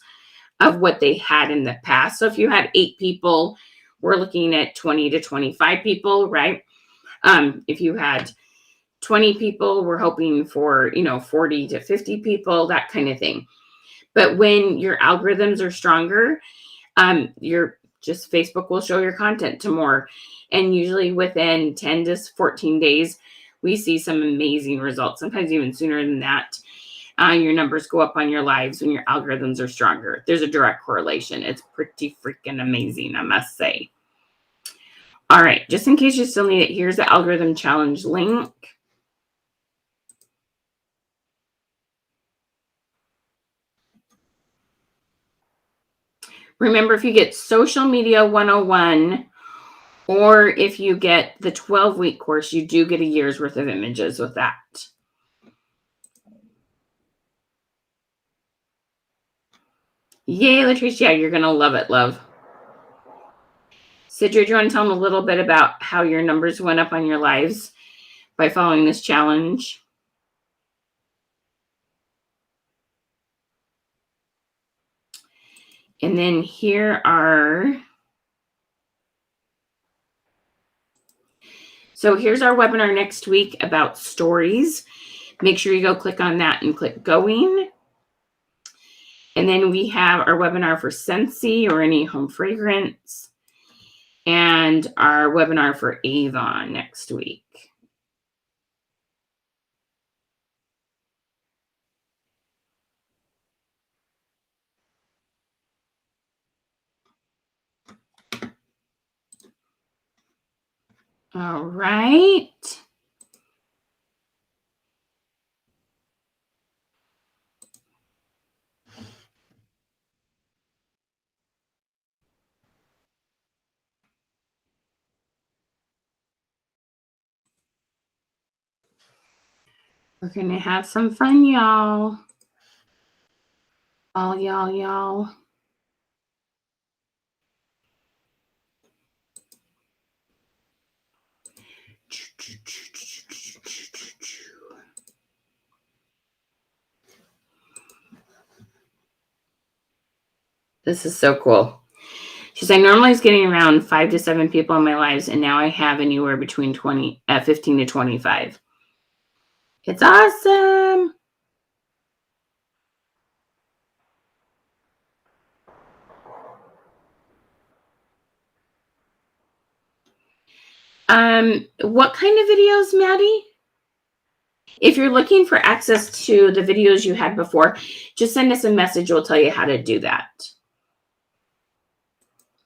[SPEAKER 1] of what they had in the past. So if you had 8 people, we're looking at 20 to 25 people, right? If you had 20 people, we're hoping for, 40 to 50 people, that kind of thing. But when your algorithms are stronger, Facebook will show your content to more. And usually within 10 to 14 days, we see some amazing results. Sometimes even sooner than that. Your numbers go up on your lives when your algorithms are stronger. There's a direct correlation. It's pretty freaking amazing, I must say. All right, just in case you still need it, here's the algorithm challenge link. Remember, if you get Social Media 101, or if you get the 12-week course, you do get a year's worth of images with that. Yay, Latrice. Yeah, you're going to love it, love. Sidra, do you want to tell them a little bit about how your numbers went up on your lives by following this challenge? And then here are... So here's our webinar next week about stories. Make sure you go click on that and click going. And then we have our webinar for Scentsy or any home fragrance, and our webinar for Avon next week. All right. We're going to have some fun, y'all. All y'all. This is so cool. She said, I normally was getting around 5 to 7 people in my lives, and now I have anywhere between 15 to 25. It's awesome. What kind of videos, Maddie? If you're looking for access to the videos you had before, just send us a message. We'll tell you how to do that.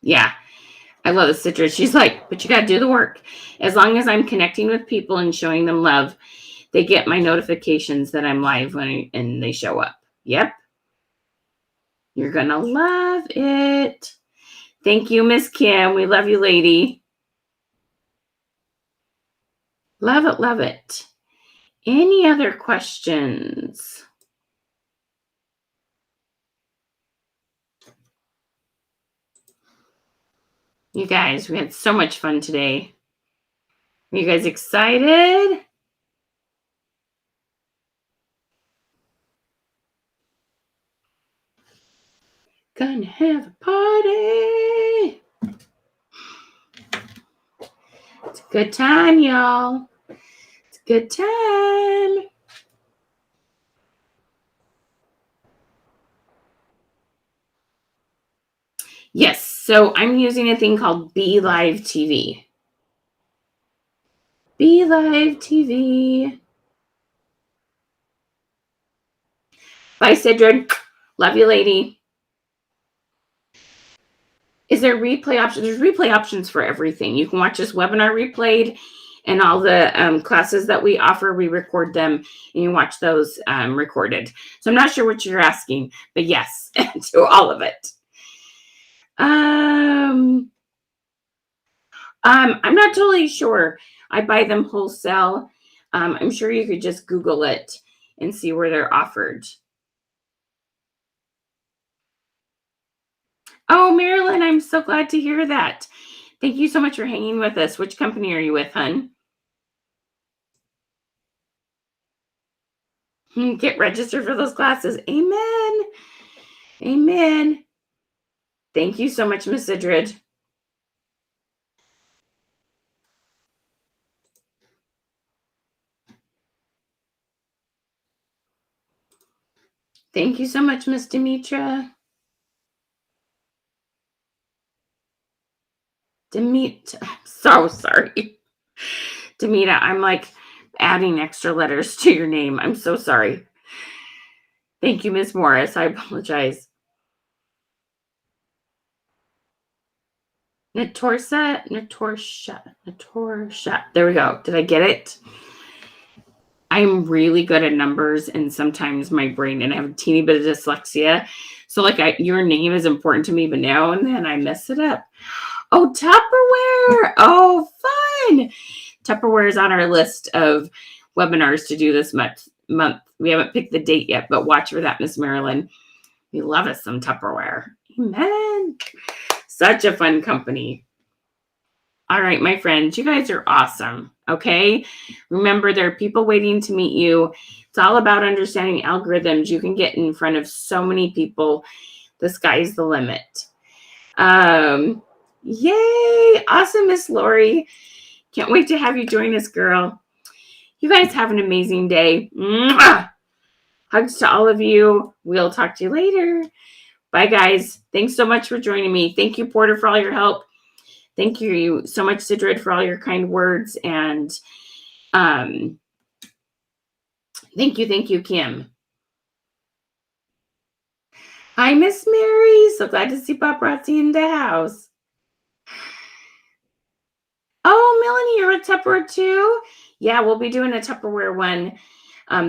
[SPEAKER 1] Yeah, I love the citrus. She's like, but you got to do the work. As long as I'm connecting with people and showing them love, they get my notifications that I'm live and they show up. Yep. You're going to love it. Thank you, Miss Kim. We love you, lady. Love it, love it. Any other questions? You guys, we had so much fun today. Are you guys excited? Gonna have a party. It's a good time, y'all. It's a good time. Yes, so I'm using a thing called Be Live TV. Be Live TV. Bye, Sidrid. Love you, lady. Is there replay options? There's replay options for everything. You can watch this webinar replayed, and all the classes that we offer, we record them, and you watch those recorded. So I'm not sure what you're asking, but yes, to all of it. I'm not totally sure. I buy them wholesale. I'm sure you could just Google it and see where they're offered. Oh, Marilyn, I'm so glad to hear that. Thank you so much for hanging with us. Which company are you with, hun? Get registered for those classes. Amen. Amen. Thank you so much, Miss Sidrid. Thank you so much, Miss Demetra. So sorry. Demita, I'm like adding extra letters to your name. I'm so sorry. Thank you, Miss Morris. I apologize. Natorsha. There we go. Did I get it? I'm really good at numbers, and sometimes my brain, and I have a teeny bit of dyslexia. So like your name is important to me, but now and then I mess it up. Oh, Tupperware. Oh, fun. Tupperware is on our list of webinars to do this month. We haven't picked the date yet, but watch for that, Miss Marilyn. We love us some Tupperware. Amen. Such a fun company. All right, my friends, you guys are awesome. Okay. Remember, there are people waiting to meet you. It's all about understanding algorithms. You can get in front of so many people. The sky's the limit. Yay. Awesome, Miss Lori. Can't wait to have you join us, girl. You guys have an amazing day. Mwah! Hugs to all of you. We'll talk to you later. Bye, guys. Thanks so much for joining me. Thank you, Porter, for all your help. Thank you so much, Sidrid, for all your kind words. And thank you, Kim. Hi, Miss Mary. So glad to see Paparazzi in the house. Oh, Melanie, you're a Tupperware too? Yeah, we'll be doing a Tupperware one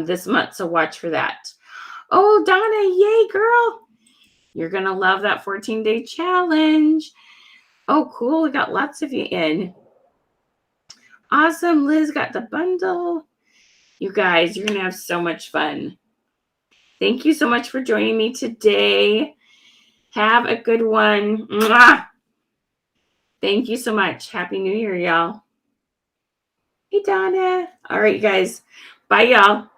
[SPEAKER 1] this month, so watch for that. Oh, Donna, yay, girl. You're going to love that 14-day challenge. Oh, cool. We got lots of you in. Awesome. Liz got the bundle. You guys, you're going to have so much fun. Thank you so much for joining me today. Have a good one. Mwah! Thank you so much. Happy New Year, y'all. Hey, Donna. All right, you guys. Bye, y'all.